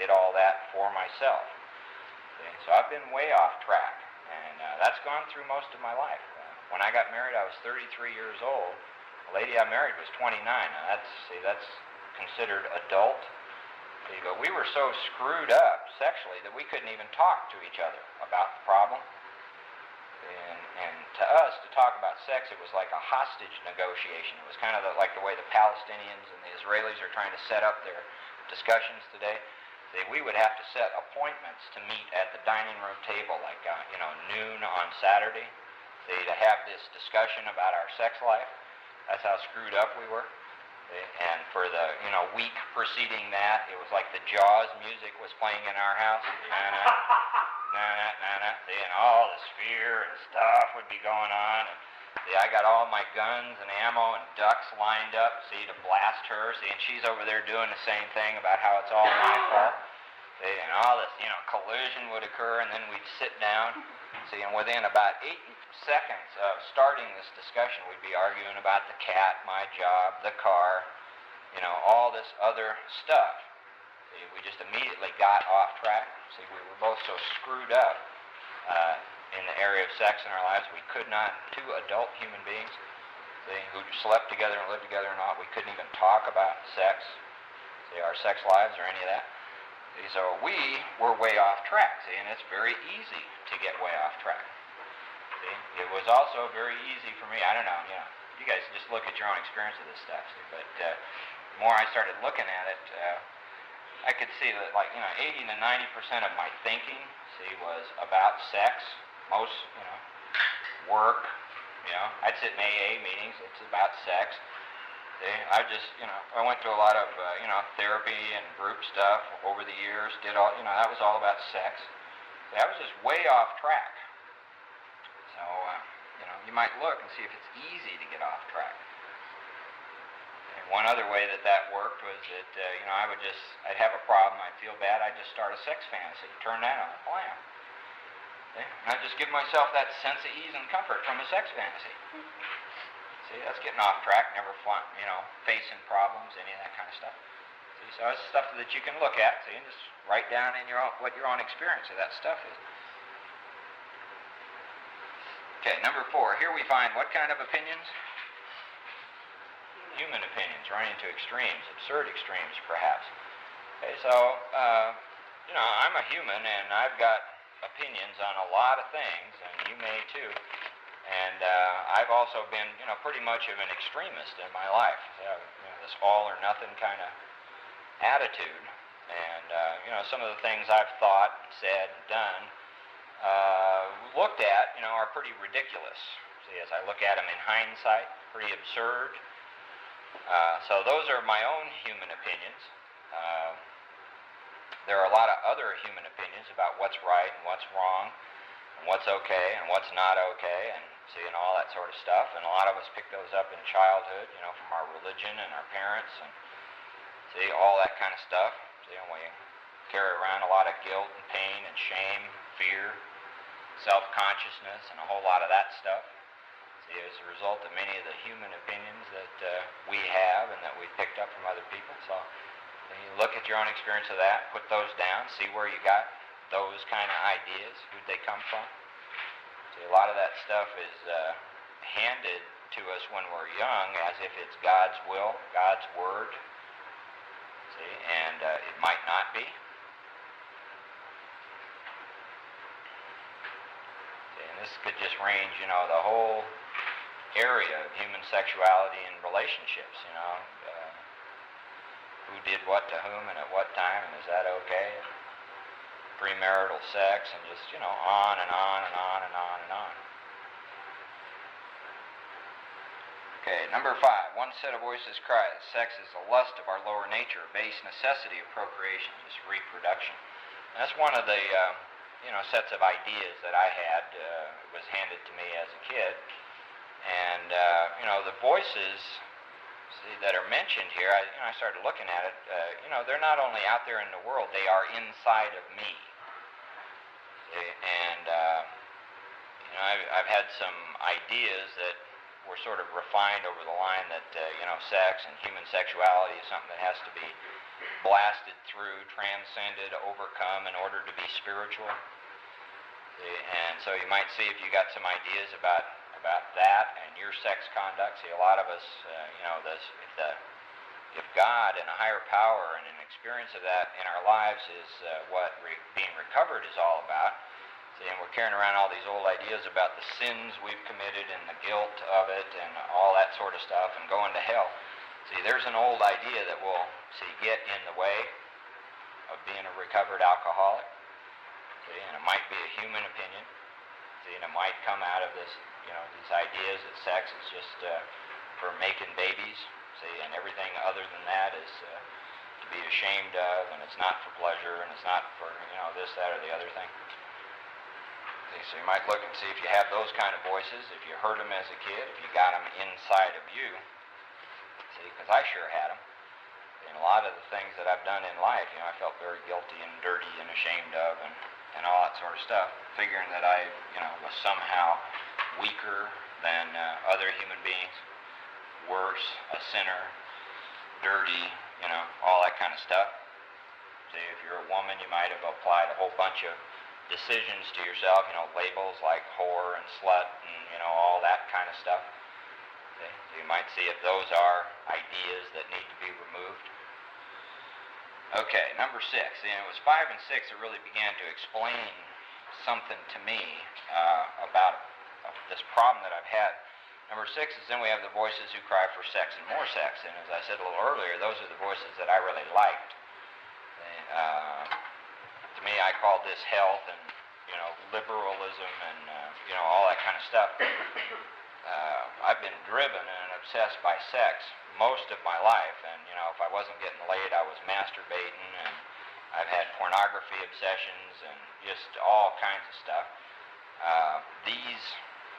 did all that for myself. See? So I've been way off track, and that's gone through most of my life. When I got married, I was 33 years old. The lady I married was 29. Now that's considered adult. See, but we were so screwed up sexually that we couldn't even talk to each other about the problem. And to us, to talk about sex, it was like a hostage negotiation. It was kind of like the way the Palestinians and the Israelis are trying to set up their discussions today. See, we would have to set appointments to meet at the dining room table, like noon on Saturday, see, to have this discussion about our sex life. That's how screwed up we were. And for the week preceding that, it was like the Jaws music was playing in our house. And all this fear and stuff would be going on. And I got all my guns and ammo and ducks lined up, to blast her. And she's over there doing the same thing about how it's all my fault. And all this, collision would occur, and then we'd sit down. And within about 8 seconds of starting this discussion, we'd be arguing about the cat, my job, the car, all this other stuff. See, we just immediately got off track. See, we were both so screwed up in the area of sex in our lives, we could not, two adult human beings, who slept together and lived together or not, we couldn't even talk about sex, our sex lives or any of that. So we were way off track, and it's very easy to get way off track. It was also very easy for me, I don't know, you guys just look at your own experience of this stuff, but the more I started looking at it, I could see that 80 to 90% of my thinking, was about sex, most, work, I'd sit in AA meetings, it's about sex. I just, I went to a lot of, therapy and group stuff over the years, did all, that was all about sex. I was just way off track. So, you might look and see if it's easy to get off track. And one other way that worked was that, I'd have a problem, I'd feel bad, I'd just start a sex fantasy, turn that on, blam. And I'd just give myself that sense of ease and comfort from a sex fantasy. See, that's getting off track, never fun, facing problems, any of that kind of stuff. See, so it's stuff that you can look at, and just write down in what your own experience of that stuff is. Okay, number 4. Here we find what kind of opinions? Human opinions, running to extremes, absurd extremes, perhaps. Okay, so, I'm a human, and I've got opinions on a lot of things, and you may too. And I've also been, pretty much of an extremist in my life. This all or nothing kind of attitude. And, some of the things I've thought and said and done, looked at, are pretty ridiculous. See, as I look at them in hindsight, pretty absurd. So those are my own human opinions. There are a lot of other human opinions about what's right and what's wrong, and what's okay and what's not okay, and all that sort of stuff. And a lot of us pick those up in childhood, from our religion and our parents, and all that kind of stuff. And we carry around a lot of guilt and pain and shame, fear, self-consciousness, and a whole lot of that stuff. As a result of many of the human opinions that we have and that we picked up from other people. So you look at your own experience of that, put those down, see where you got those kind of ideas, who'd they come from. A lot of that stuff is handed to us when we're young as if it's God's will, God's word. See, and it might not be. See, and this could just range, the whole area of human sexuality and relationships, who did what to whom and at what time, and is that okay? Premarital sex, and just, on and on and on and on and on. Okay, number 5. One set of voices cry that sex is the lust of our lower nature, a base necessity of procreation, just reproduction. And that's one of the, sets of ideas that I had, was handed to me as a kid. And, the voices, that are mentioned here, I started looking at it, they're not only out there in the world, they are inside of me. And, I've had some ideas that were sort of refined over the line that, sex and human sexuality is something that has to be blasted through, transcended, overcome in order to be spiritual. And so you might see if you got some ideas about that and your sex conduct. See, a lot of us, if God and a higher power and an experience of that in our lives is what being recovered is all about. See, and we're carrying around all these old ideas about the sins we've committed and the guilt of it and all that sort of stuff and going to hell. See, there's an old idea that will, get in the way of being a recovered alcoholic. See, and it might be a human opinion. See, and it might come out of this, these ideas that sex is just for making babies. See, and everything other than that is to be ashamed of, and it's not for pleasure, and it's not for, this, that, or the other thing. See, so you might look and see if you have those kind of voices, if you heard them as a kid, if you got them inside of you. See, because I sure had them. And a lot of the things that I've done in life, I felt very guilty and dirty and ashamed of, and all that sort of stuff, figuring that I, was somehow weaker than other human beings, worse, a sinner, dirty, all that kind of stuff. See, if you're a woman, you might have applied a whole bunch of decisions to yourself, labels like whore and slut and, all that kind of stuff. See, so you might see if those are ideas that need to be removed. Okay, number 6. It was 5 and 6 that really began to explain something to me about this problem that I've had. Number 6 is then we have the voices who cry for sex and more sex. And as I said a little earlier, those are the voices that I really liked. To me, I called this health and, liberalism and, all that kind of stuff. I've been driven and obsessed by sex most of my life, and if I wasn't getting laid, I was masturbating, and I've had pornography obsessions and just all kinds of stuff.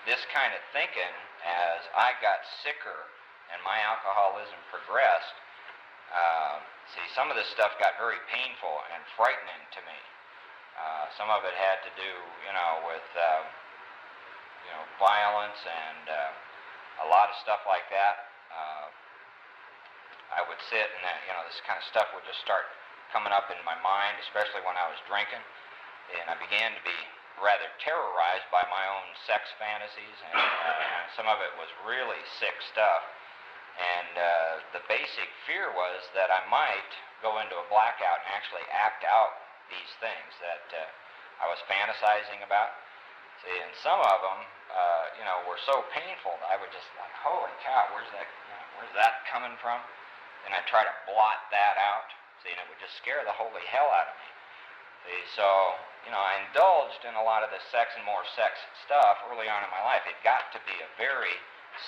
This kind of thinking, as I got sicker and my alcoholism progressed, some of this stuff got very painful and frightening to me. Some of it had to do, with violence and a lot of stuff like that. I would sit and, this kind of stuff would just start coming up in my mind, especially when I was drinking. And I began to be rather terrorized by my own sex fantasies, and some of it was really sick stuff. And the basic fear was that I might go into a blackout and actually act out these things that I was fantasizing about. See, and some of them, were so painful that I would just like, holy cow, where's that coming from? And I'd try to blot that out. See, and it would just scare the holy hell out of me. See, so, I indulged in a lot of this sex and more sex stuff early on in my life. It got to be a very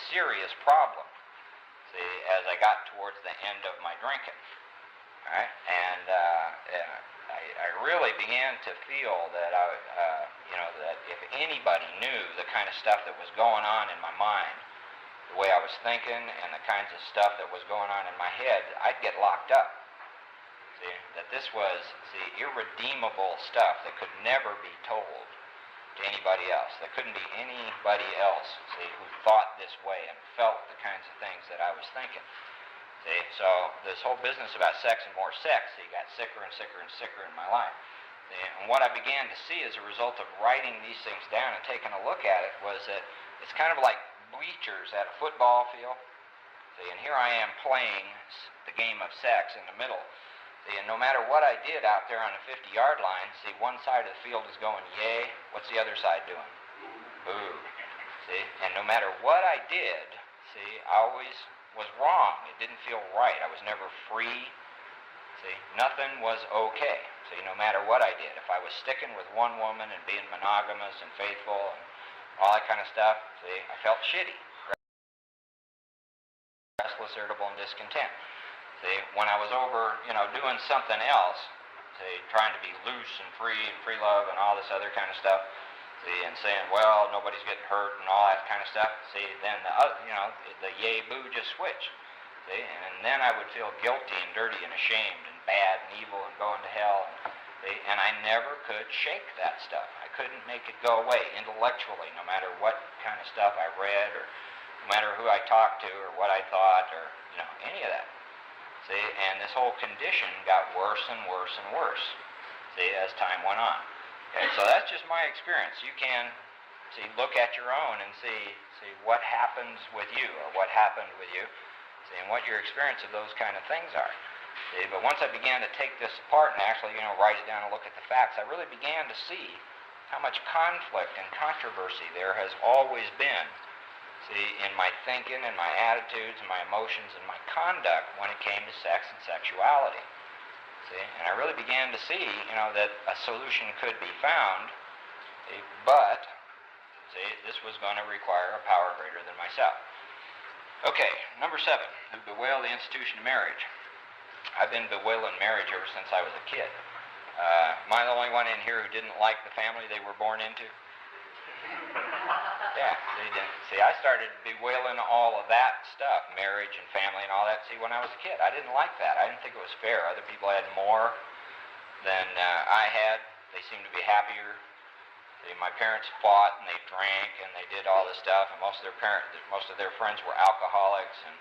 serious problem, see, as I got towards the end of my drinking. All right? And I really began to feel that that if anybody knew the kind of stuff that was going on in my mind, the way I was thinking and the kinds of stuff that was going on in my head, I'd get locked up. See, that this was, irredeemable stuff that could never be told to anybody else. There couldn't be anybody else, who thought this way and felt the kinds of things that I was thinking. See, so this whole business about sex and more sex, got sicker and sicker and sicker in my life. And what I began to see as a result of writing these things down and taking a look at it was that it's kind of like bleachers at a football field. See, and here I am playing the game of sex in the middle See, and no matter what I did out there on the 50-yard line, see, one side of the field is going yay, what's the other side doing? Boo. See, and no matter what I did, see, I always was wrong. It didn't feel right. I was never free. See, nothing was okay. See, no matter what I did, if I was sticking with one woman and being monogamous and faithful and all that kind of stuff, see, I felt shitty. Restless, irritable, and discontent. See, when I was over, doing something else, see, trying to be loose and free love and all this other kind of stuff, see, and saying, well, nobody's getting hurt and all that kind of stuff, see, then the yay boo just switched, see, and then I would feel guilty and dirty and ashamed and bad and evil and going to hell, see, and I never could shake that stuff. I couldn't make it go away intellectually, no matter what kind of stuff I read or no matter who I talked to or what I thought or, any of that. See, and this whole condition got worse and worse and worse, see, as time went on. Okay, so that's just my experience. You can, see, look at your own and see what happens with you or what happened with you, see, and what your experience of those kind of things are. See, but once I began to take this apart and actually, write it down and look at the facts, I really began to see how much conflict and controversy there has always been, see, in my thinking and my attitudes and my emotions and my conduct when it came to sex and sexuality. See, and I really began to see, that a solution could be found, see, but, see, this was going to require a power greater than myself. Okay, number 7, who bewail the institution of marriage. I've been bewailing marriage ever since I was a kid. Am I the only one in here who didn't like the family they were born into? Yeah, they didn't. See, I started bewailing all of that stuff, marriage and family and all that, see, when I was a kid. I didn't like that. I didn't think it was fair. Other people had more than I had. They seemed to be happier. See, my parents fought and they drank and they did all this stuff, and most of their friends were alcoholics, and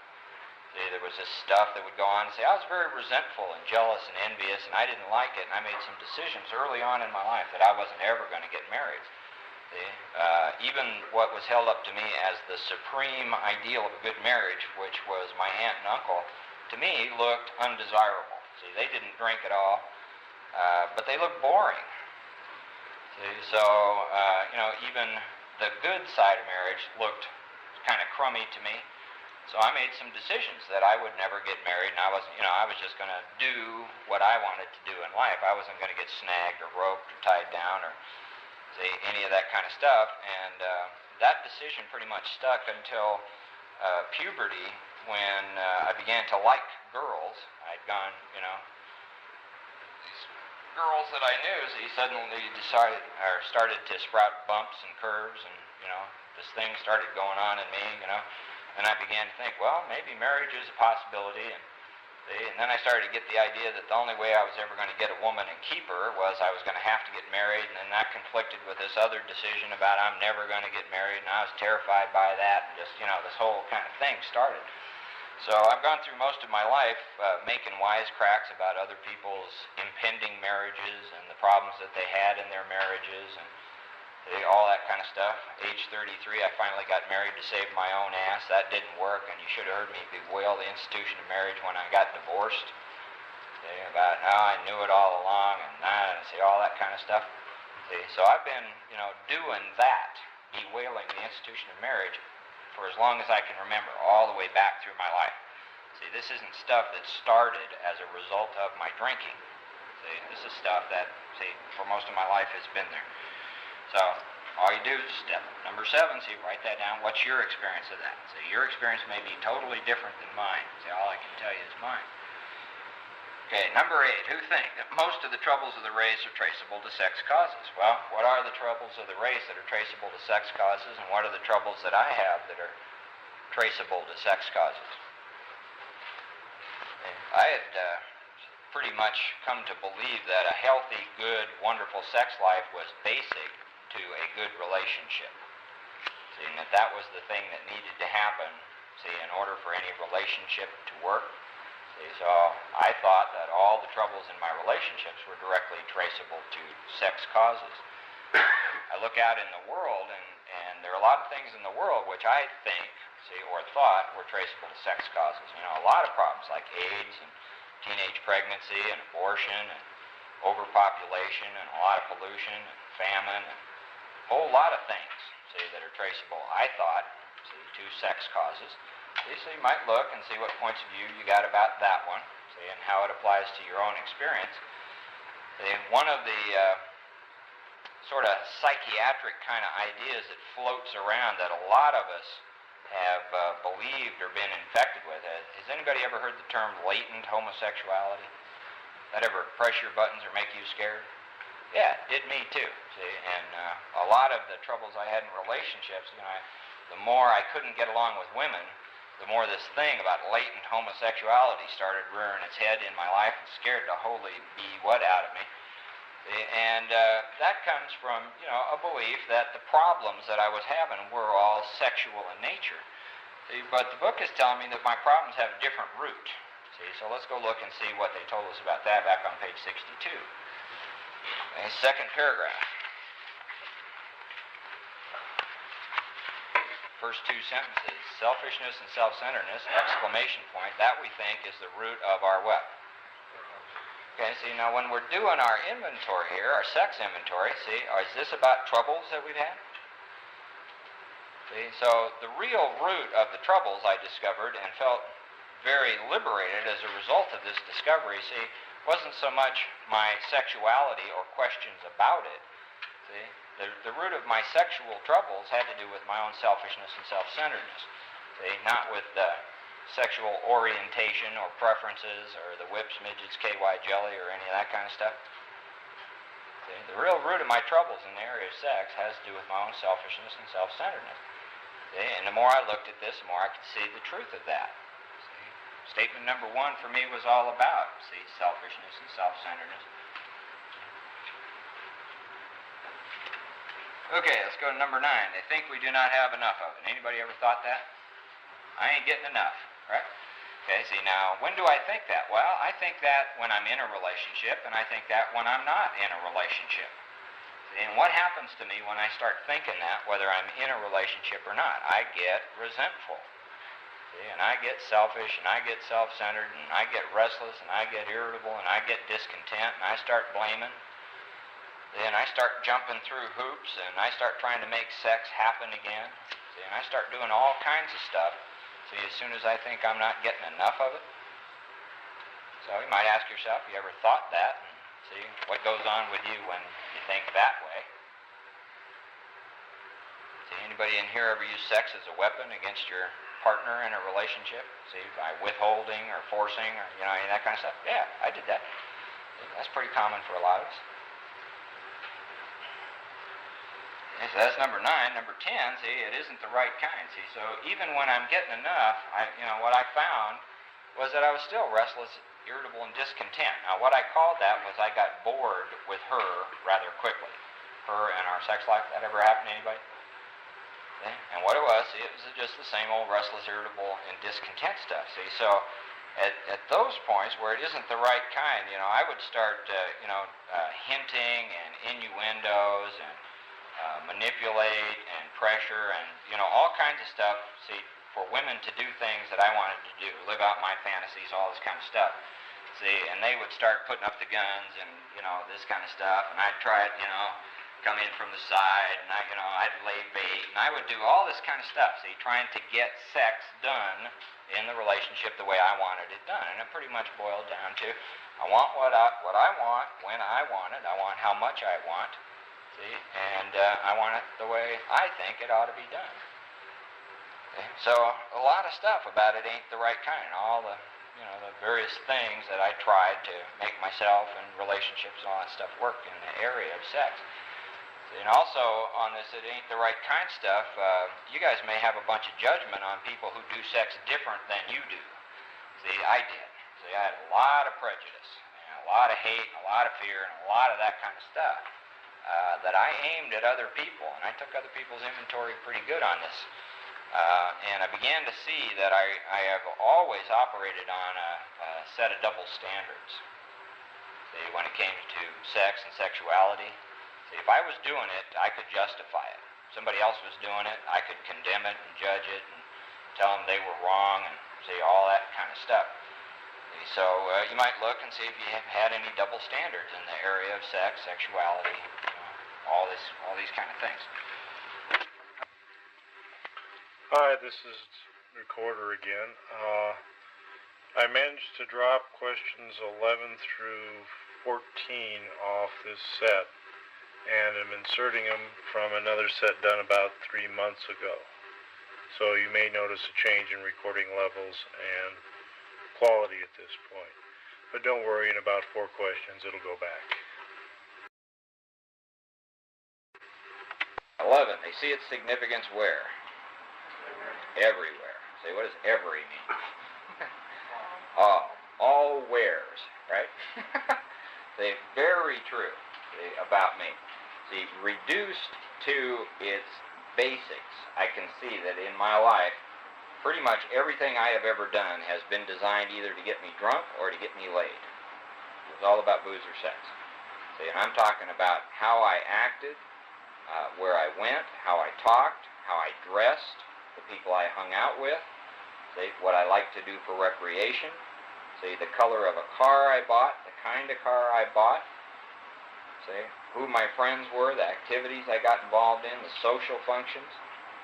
see, there was this stuff that would go on. See, I was very resentful and jealous and envious, and I didn't like it, and I made some decisions early on in my life that I wasn't ever going to get married. See, even what was held up to me as the supreme ideal of a good marriage, which was my aunt and uncle, to me looked undesirable. See, they didn't drink at all, but they looked boring. See, so, even the good side of marriage looked kind of crummy to me. So I made some decisions that I would never get married, and I was just going to do what I wanted to do in life. I wasn't going to get snagged or roped or tied down or see, any of that kind of stuff, and that decision pretty much stuck until puberty, when I began to like girls. I'd gone, these girls that I knew, he suddenly started to sprout bumps and curves, and, this thing started going on in me, and I began to think, well, maybe marriage is a possibility, and then I started to get the idea that the only way I was ever going to get a woman and keep her was I was going to have to get married, and then that conflicted with this other decision about I'm never going to get married, and I was terrified by that, and just, this whole kind of thing started. So I've gone through most of my life making wisecracks about other people's impending marriages and the problems that they had in their marriages, and all that kind of stuff. Age 33, I finally got married to save my own ass. That didn't work, and you should have heard me bewail the institution of marriage when I got divorced. About how I knew it all along, and all that kind of stuff. So I've been, doing that, bewailing the institution of marriage for as long as I can remember, all the way back through my life. See, this isn't stuff that started as a result of my drinking. See, this is stuff that, for most of my life has been there. So, all you do is step number 7, write that down. What's your experience of that? Your experience may be totally different than mine. All I can tell you is mine. Okay, number 8, who think that most of the troubles of the race are traceable to sex causes? Well, what are the troubles of the race that are traceable to sex causes, and what are the troubles that I have that are traceable to sex causes? I had pretty much come to believe that a healthy, good, wonderful sex life was basic to a good relationship. And that was the thing that needed to happen, in order for any relationship to work. So I thought that all the troubles in my relationships were directly traceable to sex causes. I look out in the world, and there are a lot of things in the world which I think, or thought, were traceable to sex causes. A lot of problems like AIDS and teenage pregnancy and abortion and overpopulation and a lot of pollution and famine and a whole lot of things, see, that are traceable, I thought, see, to sex causes. See, so you might look and see what points of view you got about that one, see, and how it applies to your own experience. See, one of the sort of psychiatric kind of ideas that floats around that a lot of us have believed or been infected with it. Has anybody ever heard the term latent homosexuality? That ever press your buttons or make you scared? Yeah, it did me too, see, and a lot of the troubles I had in relationships, you know, the more I couldn't get along with women, the more this thing about latent homosexuality started rearing its head in my life and scared the holy what out of me. And that comes from, you know, a belief that the problems that I was having were all sexual in nature. See, but the book is telling me that my problems have a different root. See, so let's go look and see what they told us about that back on page 62. Okay, second paragraph. First two sentences, selfishness and self-centeredness, exclamation point, that we think is the root of our what? Okay, see, now when we're doing our inventory here, our sex inventory, see, is this about troubles that we've had? See, so the real root of the troubles I discovered and felt very liberated as a result of this discovery, see, wasn't so much my sexuality or questions about it. See, the root of my sexual troubles had to do with my own selfishness and self-centeredness. See, not with sexual orientation or preferences or the whips, midgets, KY jelly or any of that kind of stuff. See, the real root of my troubles in the area of sex has to do with my own selfishness and self-centeredness. See, and the more I looked at this, the more I could see the truth of that. See, statement number one for me was all about, see, selfishness and self-centeredness. Okay, let's go to number 9. They think we do not have enough of it. Anybody ever thought that? I ain't getting enough, right? Okay, see, now, when do I think that? Well, I think that when I'm in a relationship, and I think that when I'm not in a relationship. See, and what happens to me when I start thinking that, whether I'm in a relationship or not? I get resentful. See, and I get selfish, and I get self-centered, and I get restless, and I get irritable, and I get discontent, and I start blaming. Then I start jumping through hoops, and I start trying to make sex happen again. See, and I start doing all kinds of stuff. See, as soon as I think I'm not getting enough of it. So you might ask yourself, you ever thought that? And see what goes on with you when you think that way. See, anybody in here ever use sex as a weapon against your partner in a relationship? See, by withholding or forcing or, you know, any of that kind of stuff? Yeah, I did that. See, that's pretty common for a lot of us. Okay, so that's number 9. Number 10, see, it isn't the right kind. See, so even when I'm getting enough, what I found was that I was still restless, irritable, and discontent. Now, what I called that was I got bored with her rather quickly. Her and our sex life. That ever happened to anybody? Okay? And what it was just the same old restless, irritable, and discontent stuff. See, so at those points where it isn't the right kind, I would start, hinting and innuendos and manipulate and pressure and, all kinds of stuff, see, for women to do things that I wanted to do, live out my fantasies, all this kind of stuff. See, and they would start putting up the guns and, this kind of stuff, and I'd try it, come in from the side, and I'd lay bait, and I would do all this kind of stuff, see, trying to get sex done in the relationship the way I wanted it done. And it pretty much boiled down to, I want what I want, when I want it, I want how much I want, see, and I want it the way I think it ought to be done. Okay? So a lot of stuff about it ain't the right kind. All the, the various things that I tried to make myself and relationships and all that stuff work in the area of sex. And also on this, it ain't the right kind stuff, you guys may have a bunch of judgment on people who do sex different than you do. See, I did. See, I had a lot of prejudice, and a lot of hate, and a lot of fear, and a lot of that kind of stuff that I aimed at other people, and I took other people's inventory pretty good on this. And I began to see that I have always operated on a set of double standards. See, when it came to sex and sexuality, see, if I was doing it, I could justify it. If somebody else was doing it, I could condemn it and judge it and tell them they were wrong and see, all that kind of stuff. See, so you might look and see if you have had any double standards in the area of sex, sexuality, all these kind of things. Hi, this is Recorder again. I managed to drop questions 11 through 14 off this set, and I'm inserting them from another set done about 3 months ago. So you may notice a change in recording levels and quality at this point. But don't worry, in about 4 questions it'll go back. 11. They see its significance where? Everywhere. Say, what does every mean? All wheres, right? Say, very true about me. See, reduced to its basics, I can see that in my life, pretty much everything I have ever done has been designed either to get me drunk or to get me laid. It was all about booze or sex. See, and I'm talking about how I acted, where I went, how I talked, how I dressed, the people I hung out with, see, what I like to do for recreation, see, the color of a car I bought, the kind of car I bought, see, who my friends were, the activities I got involved in, the social functions,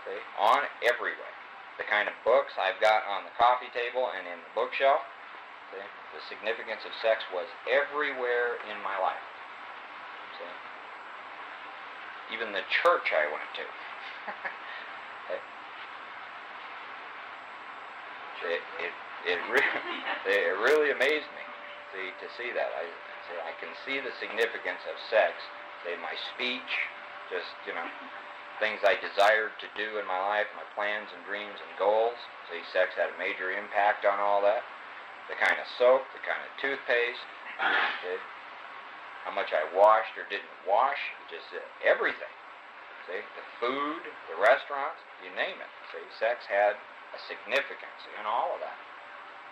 see, on everywhere. The kind of books I've got on the coffee table and in the bookshelf, see, the significance of sex was everywhere in my life. See, even the church I went to. It really amazed me, see, to see that. I can see the significance of sex. Say, my speech, just, things I desired to do in my life, my plans and dreams and goals. See, sex had a major impact on all that. The kind of soap, the kind of toothpaste, see, how much I washed or didn't wash, just everything. See, the food, the restaurants, you name it. See, sex had a significance in all of that.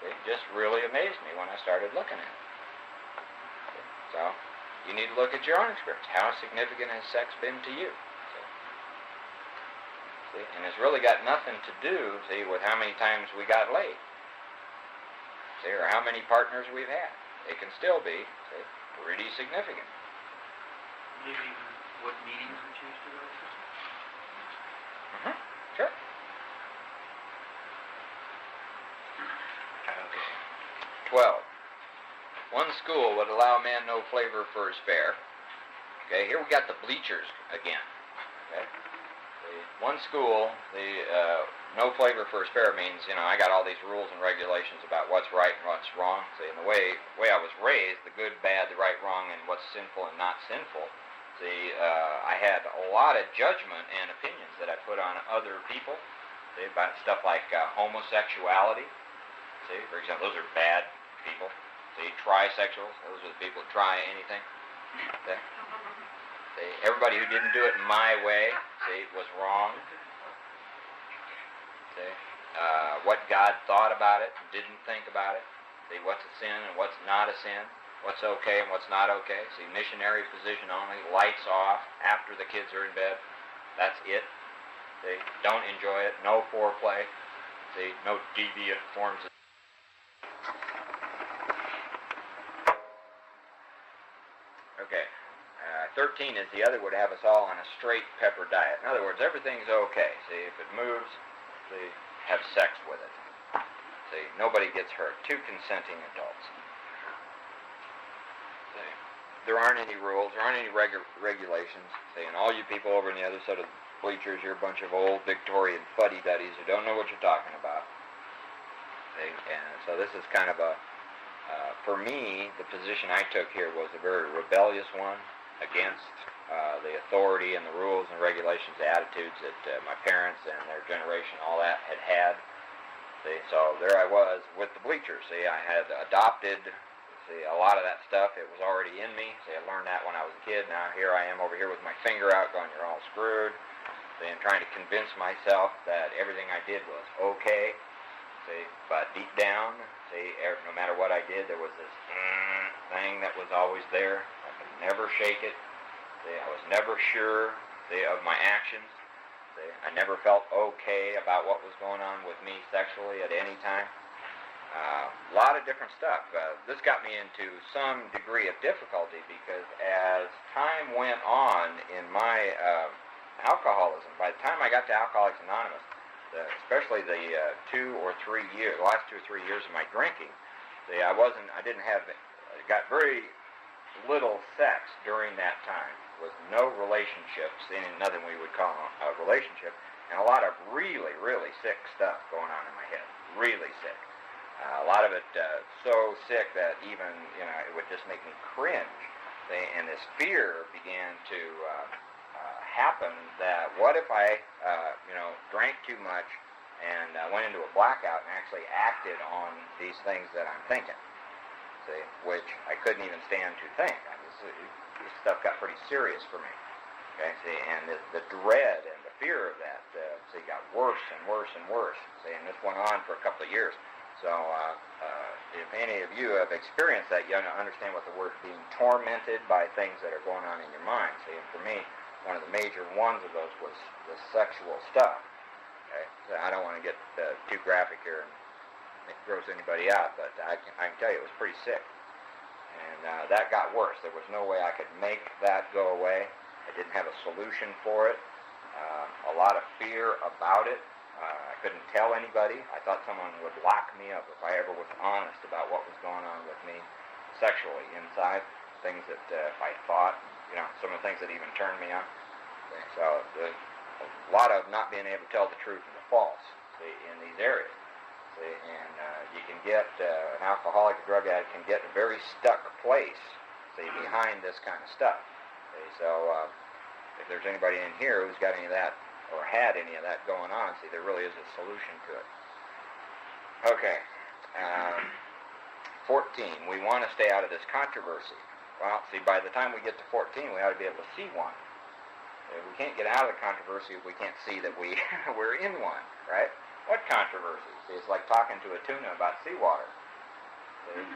It just really amazed me when I started looking at it. So, you need to look at your own experience. How significant has sex been to you? See, and it's really got nothing to do, see, with how many times we got laid. See, or how many partners we've had. It can still be, see, pretty significant. Maybe even what meetings we choose to go to? Mm-hmm. Sure. Okay. 12. One school would allow a man no flavor for his fare. Okay, here we got the bleachers again. Okay. One school, no flavor for his fare means, I got all these rules and regulations about what's right and what's wrong. See, and the way I was raised, the good, bad, the right, wrong, and what's sinful and not sinful. See, I had a lot of judgment and opinions that I put on other people. See, about stuff like homosexuality. See, for example, those are bad people. See, trisexuals, those are the people who try anything. See, everybody who didn't do it my way, see, was wrong. See, what God thought about it, didn't think about it. See, what's a sin and what's not a sin. What's okay and what's not okay. See, missionary position only, lights off after the kids are in bed. That's it. See, don't enjoy it. No foreplay. See, no deviant forms of... Okay. 13 is the other would have us all on a straight pepper diet. In other words, everything's okay. See, if it moves, see, have sex with it. See, nobody gets hurt. 2 consenting adults. See, there aren't any rules, there aren't any regulations. See, and all you people over on the other side of the bleachers, you're a bunch of old Victorian fuddy-duddies who don't know what you're talking about. See, and so this is kind of a, for me, the position I took here was a very rebellious one against the authority and the rules and regulations, the attitudes that my parents and their generation, all that, had. See, so there I was with the bleachers. See, I had adopted, see, a lot of that stuff. It was already in me. See, I learned that when I was a kid. Now here I am over here with my finger out going, you're all screwed. See, and trying to convince myself that everything I did was okay. See, but deep down, see, no matter what I did, there was this thing that was always there. I could never shake it. See, I was never sure, see, of my actions. See, I never felt okay about what was going on with me sexually at any time. A lot of different stuff. This got me into some degree of difficulty because as time went on in my alcoholism, by the time I got to Alcoholics Anonymous, especially the last 2 or 3 years of my drinking, got very little sex during that time. Was no relationships, nothing we would call a relationship, and a lot of really, really sick stuff going on in my head. Really sick. A lot of it so sick that even, it would just make me cringe. And this fear began to happen that what if I, drank too much and went into a blackout and actually acted on these things that I'm thinking, see, which I couldn't even stand to think. This stuff got pretty serious for me, okay, see, and the dread and the fear of that, got worse and worse and worse, see, and this went on for a couple of years. So if any of you have experienced that, you understand what the word being tormented by things that are going on in your mind. See, and for me, one of the major ones of those was the sexual stuff. Okay, so I don't want to get too graphic here and gross anybody out, but I can tell you it was pretty sick. And that got worse. There was no way I could make that go away. I didn't have a solution for it. A lot of fear about it. I couldn't tell anybody. I thought someone would lock me up if I ever was honest about what was going on with me sexually inside. Things that if I thought, some of the things that even turned me on. Okay, so there's a lot of not being able to tell the truth and the false, see, in these areas. See, and you can get, an alcoholic, a drug addict can get a very stuck place, see, behind this kind of stuff. See, so if there's anybody in here who's got any of that or had any of that going on, see, there really is a solution to it. Okay. 14, we want to stay out of this controversy. Well, see, by the time we get to 14, we ought to be able to see one. We can't get out of the controversy if we can't see that we're in one, right? What controversy? See, it's like talking to a tuna about seawater. See?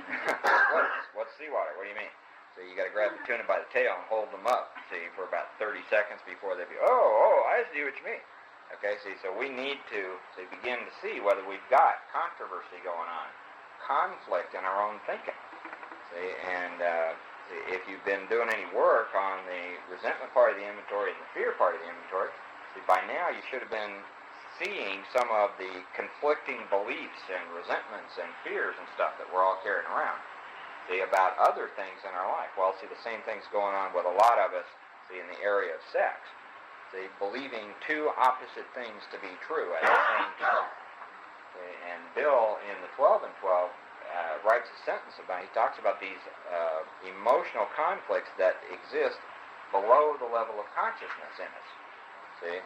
What's seawater? What do you mean? So you got to grab the tuna by the tail and hold them up, see, for about 30 seconds before they be, oh, I see what you mean. Okay, see, so we need to begin to see whether we've got controversy going on, conflict in our own thinking. See, and see, if you've been doing any work on the resentment part of the inventory and the fear part of the inventory, see, by now you should have been seeing some of the conflicting beliefs and resentments and fears and stuff that we're all carrying around. See, about other things in our life. Well, see, the same thing's going on with a lot of us, see, in the area of sex. See, believing two opposite things to be true at the same time. See, and Bill, in the 12 and 12, writes a sentence about, he talks about these emotional conflicts that exist below the level of consciousness in us. See?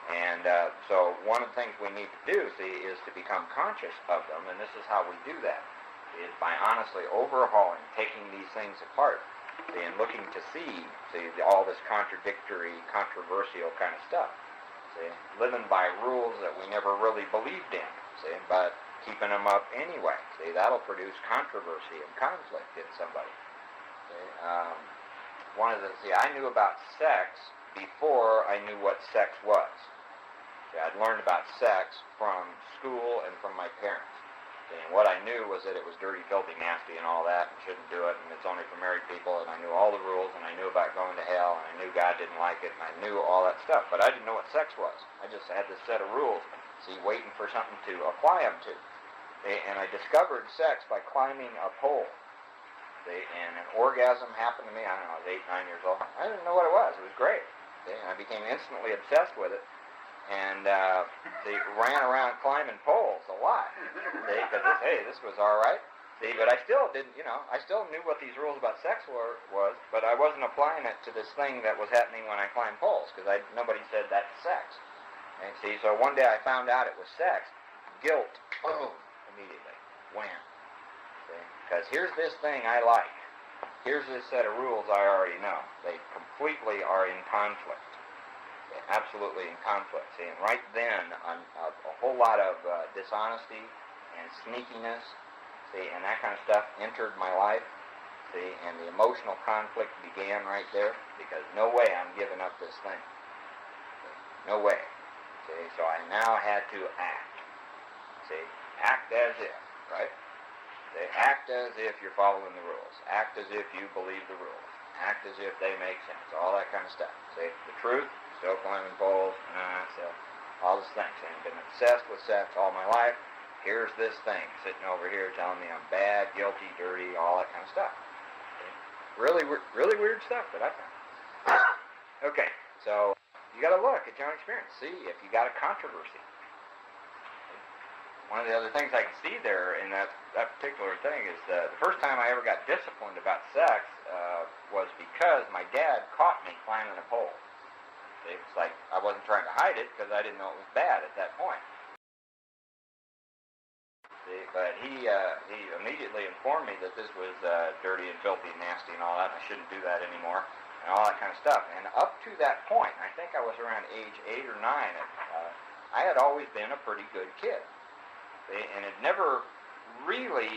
And so one of the things we need to do, see, is to become conscious of them, and this is how we do that. Is by honestly overhauling, taking these things apart, see, and looking to see all this contradictory, controversial kind of stuff. See, living by rules that we never really believed in, see, but keeping them up anyway. See, that'll produce controversy and conflict in somebody. See, I knew about sex before I knew what sex was. See, I'd learned about sex from school and from my parents. And what I knew was that it was dirty, filthy, nasty, and all that, and shouldn't do it, and it's only for married people, and I knew all the rules, and I knew about going to hell, and I knew God didn't like it, and I knew all that stuff, but I didn't know what sex was. I just had this set of rules, see, waiting for something to apply them to. And I discovered sex by climbing a pole. See, and an orgasm happened to me, I don't know, I was 8, 9 years old. I didn't know what it was. It was great. See, and I became instantly obsessed with it. And they ran around climbing poles a lot. Because this was all right. See, but I still didn't, I still knew what these rules about sex was, but I wasn't applying it to this thing that was happening when I climbed poles, because nobody said that's sex. And see, so one day I found out it was sex. Guilt, boom, immediately, wham. See, because here's this thing I like. Here's this set of rules I already know. They completely are in conflict. Absolutely in conflict. See, and right then, a whole lot of dishonesty and sneakiness, see, and that kind of stuff entered my life. See, and the emotional conflict began right there, because no way I'm giving up this thing. See, no way. See, so I now had to act. See, act as if, right? See, act as if you're following the rules. Act as if you believe the rules. Act as if they make sense. All that kind of stuff. See, the truth, still climbing poles, so all this things. I've been obsessed with sex all my life. Here's this thing sitting over here telling me I'm bad, guilty, dirty, all that kind of stuff. See? Really weird stuff that I found. Okay, so you got to look at your own experience. See if you got a controversy. One of the other things I can see there in that particular thing is the first time I ever got disciplined about sex was because my dad caught me climbing a pole. See, it's like I wasn't trying to hide it because I didn't know it was bad at that point. See, but he immediately informed me that this was dirty and filthy and nasty and all that, and I shouldn't do that anymore, and all that kind of stuff. And up to that point, I think I was around age 8 or 9, I had always been a pretty good kid. And had never really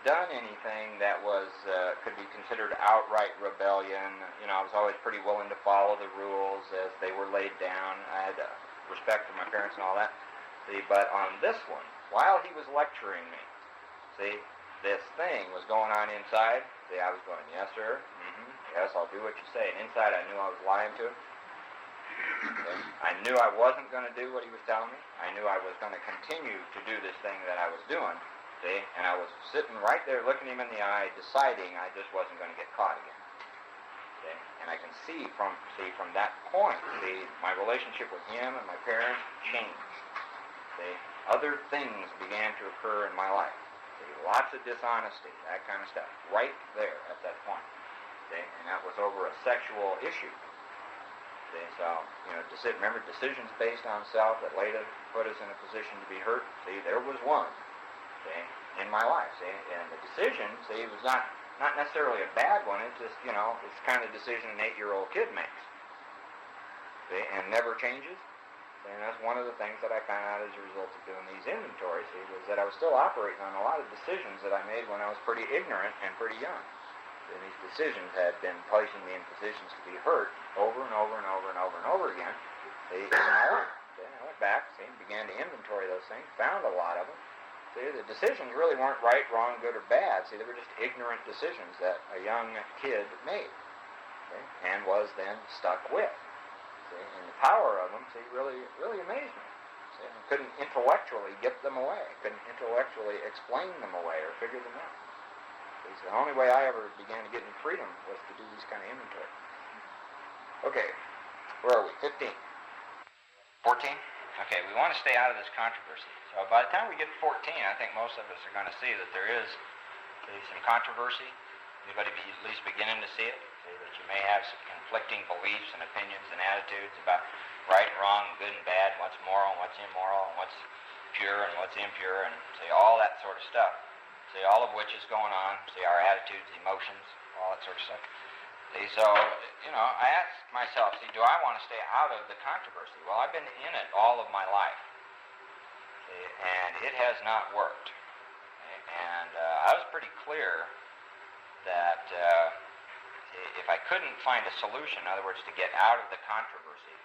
done anything that was could be considered outright rebellion. You know, I was always pretty willing to follow the rules as they were laid down. I had respect for my parents and all that. See, but on this one, while he was lecturing me, see, this thing was going on inside. See, I was going, yes, sir, yes, I'll do what you say. And inside I knew I was lying to him. Okay. I knew I wasn't going to do what he was telling me. I knew I was going to continue to do this thing that I was doing, see, and I was sitting right there looking him in the eye, deciding I just wasn't going to get caught again. See? And I can see from that point, see, my relationship with him and my parents changed. See? Other things began to occur in my life. See? Lots of dishonesty, that kind of stuff, right there at that point. See? And that was over a sexual issue. See, so, you know, remember decisions based on self that later put us in a position to be hurt? See, there was one, see, in my life, see, and the decision, see, was not necessarily a bad one. It's just, you know, it's the kind of decision an 8-year-old kid makes, see, and never changes. See, and that's one of the things that I found out as a result of doing these inventories, see, was that I was still operating on a lot of decisions that I made when I was pretty ignorant and pretty young. And these decisions had been placing me in positions to be hurt over and over and over and over and over again. See, in my life. See, I went back, see, began to inventory those things, found a lot of them. See, the decisions really weren't right, wrong, good, or bad. See, they were just ignorant decisions that a young kid made, see, and was then stuck with. See, and the power of them, see, really amazed me. See, I couldn't intellectually get them away. I couldn't intellectually explain them away or figure them out. So the only way I ever began to get in freedom was to do these kind of inventory. Okay, where are we? 15. 14? Okay, we want to stay out of this controversy. So by the time we get to 14, I think most of us are going to see that there is some controversy. Anybody at least beginning to see it? See that you may have some conflicting beliefs and opinions and attitudes about right and wrong, good and bad, what's moral and what's immoral, and what's pure and what's impure, and see all that sort of stuff. See, all of which is going on. See, our attitudes, emotions, all that sort of stuff. See, so, you know, I ask myself, see, do I want to stay out of the controversy? Well, I've been in it all of my life. See, and it has not worked. See, and I was pretty clear that if I couldn't find a solution, in other words, to get out of the controversy,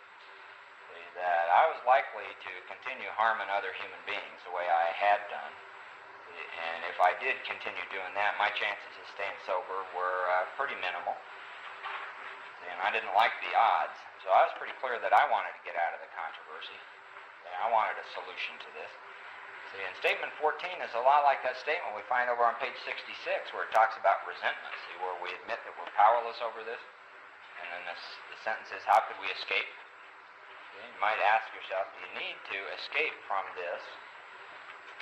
see, that I was likely to continue harming other human beings the way I had done. And if I did continue doing that, my chances of staying sober were pretty minimal. And I didn't like the odds. So I was pretty clear that I wanted to get out of the controversy. And I wanted a solution to this. See, and Statement 14 is a lot like that statement we find over on page 66 where it talks about resentment. See, where we admit that we're powerless over this. And then the sentence is, how could we escape? See, you might ask yourself, do you need to escape from this?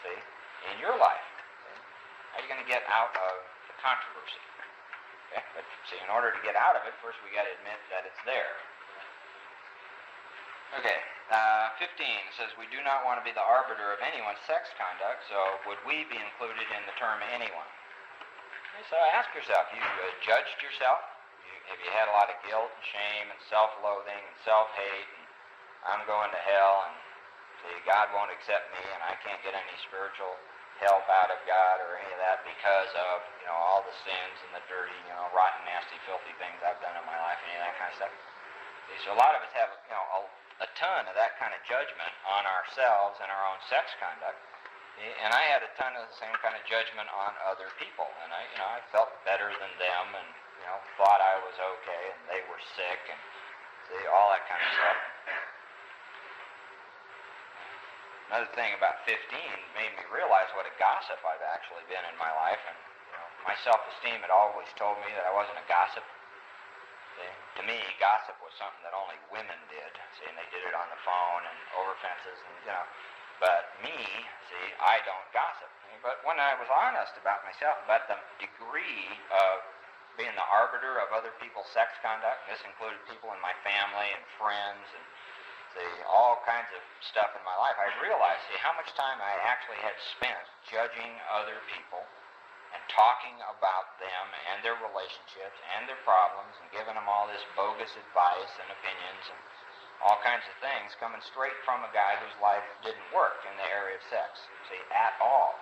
See? In your life. Okay? How are you going to get out of the controversy? Okay? But see, in order to get out of it, first we got to admit that it's there. Okay, 15 says we do not want to be the arbiter of anyone's sex conduct, so would we be included in the term anyone? Okay, so ask yourself, you judged yourself? Have you had a lot of guilt and shame and self-loathing and self-hate and I'm going to hell and see, God won't accept me and I can't get any spiritual help out of God or any of that because of, you know, all the sins and the dirty, you know, rotten, nasty, filthy things I've done in my life, any of that kind of stuff. See, so a lot of us have, you know, a ton of that kind of judgment on ourselves and our own sex conduct. And I had a ton of the same kind of judgment on other people, and I felt better than them, and thought I was okay, and they were sick, and all that kind of stuff. Another thing about 15 made me realize what a gossip I've actually been in my life, and my self-esteem had always told me that I wasn't a gossip. See? To me, gossip was something that only women did. See, and they did it on the phone and over fences, and But me, see, I don't gossip. But when I was honest about myself, about the degree of being the arbiter of other people's sex conduct, and this included people in my family and friends and all kinds of stuff in my life, I realized, how much time I actually had spent judging other people and talking about them and their relationships and their problems and giving them all this bogus advice and opinions and all kinds of things coming straight from a guy whose life didn't work in the area of sex, at all.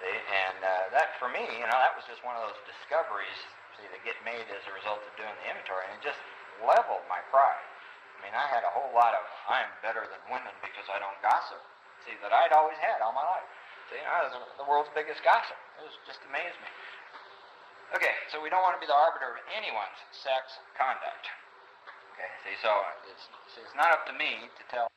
And that, for me, that was just one of those discoveries, that get made as a result of doing the inventory, and it just leveled my pride. I mean, I had a whole lot of, I'm better than women because I don't gossip, that I'd always had all my life. I was the world's biggest gossip. It was just amazed me. Okay, so we don't want to be the arbiter of anyone's sex conduct. Okay, so it's not up to me to tell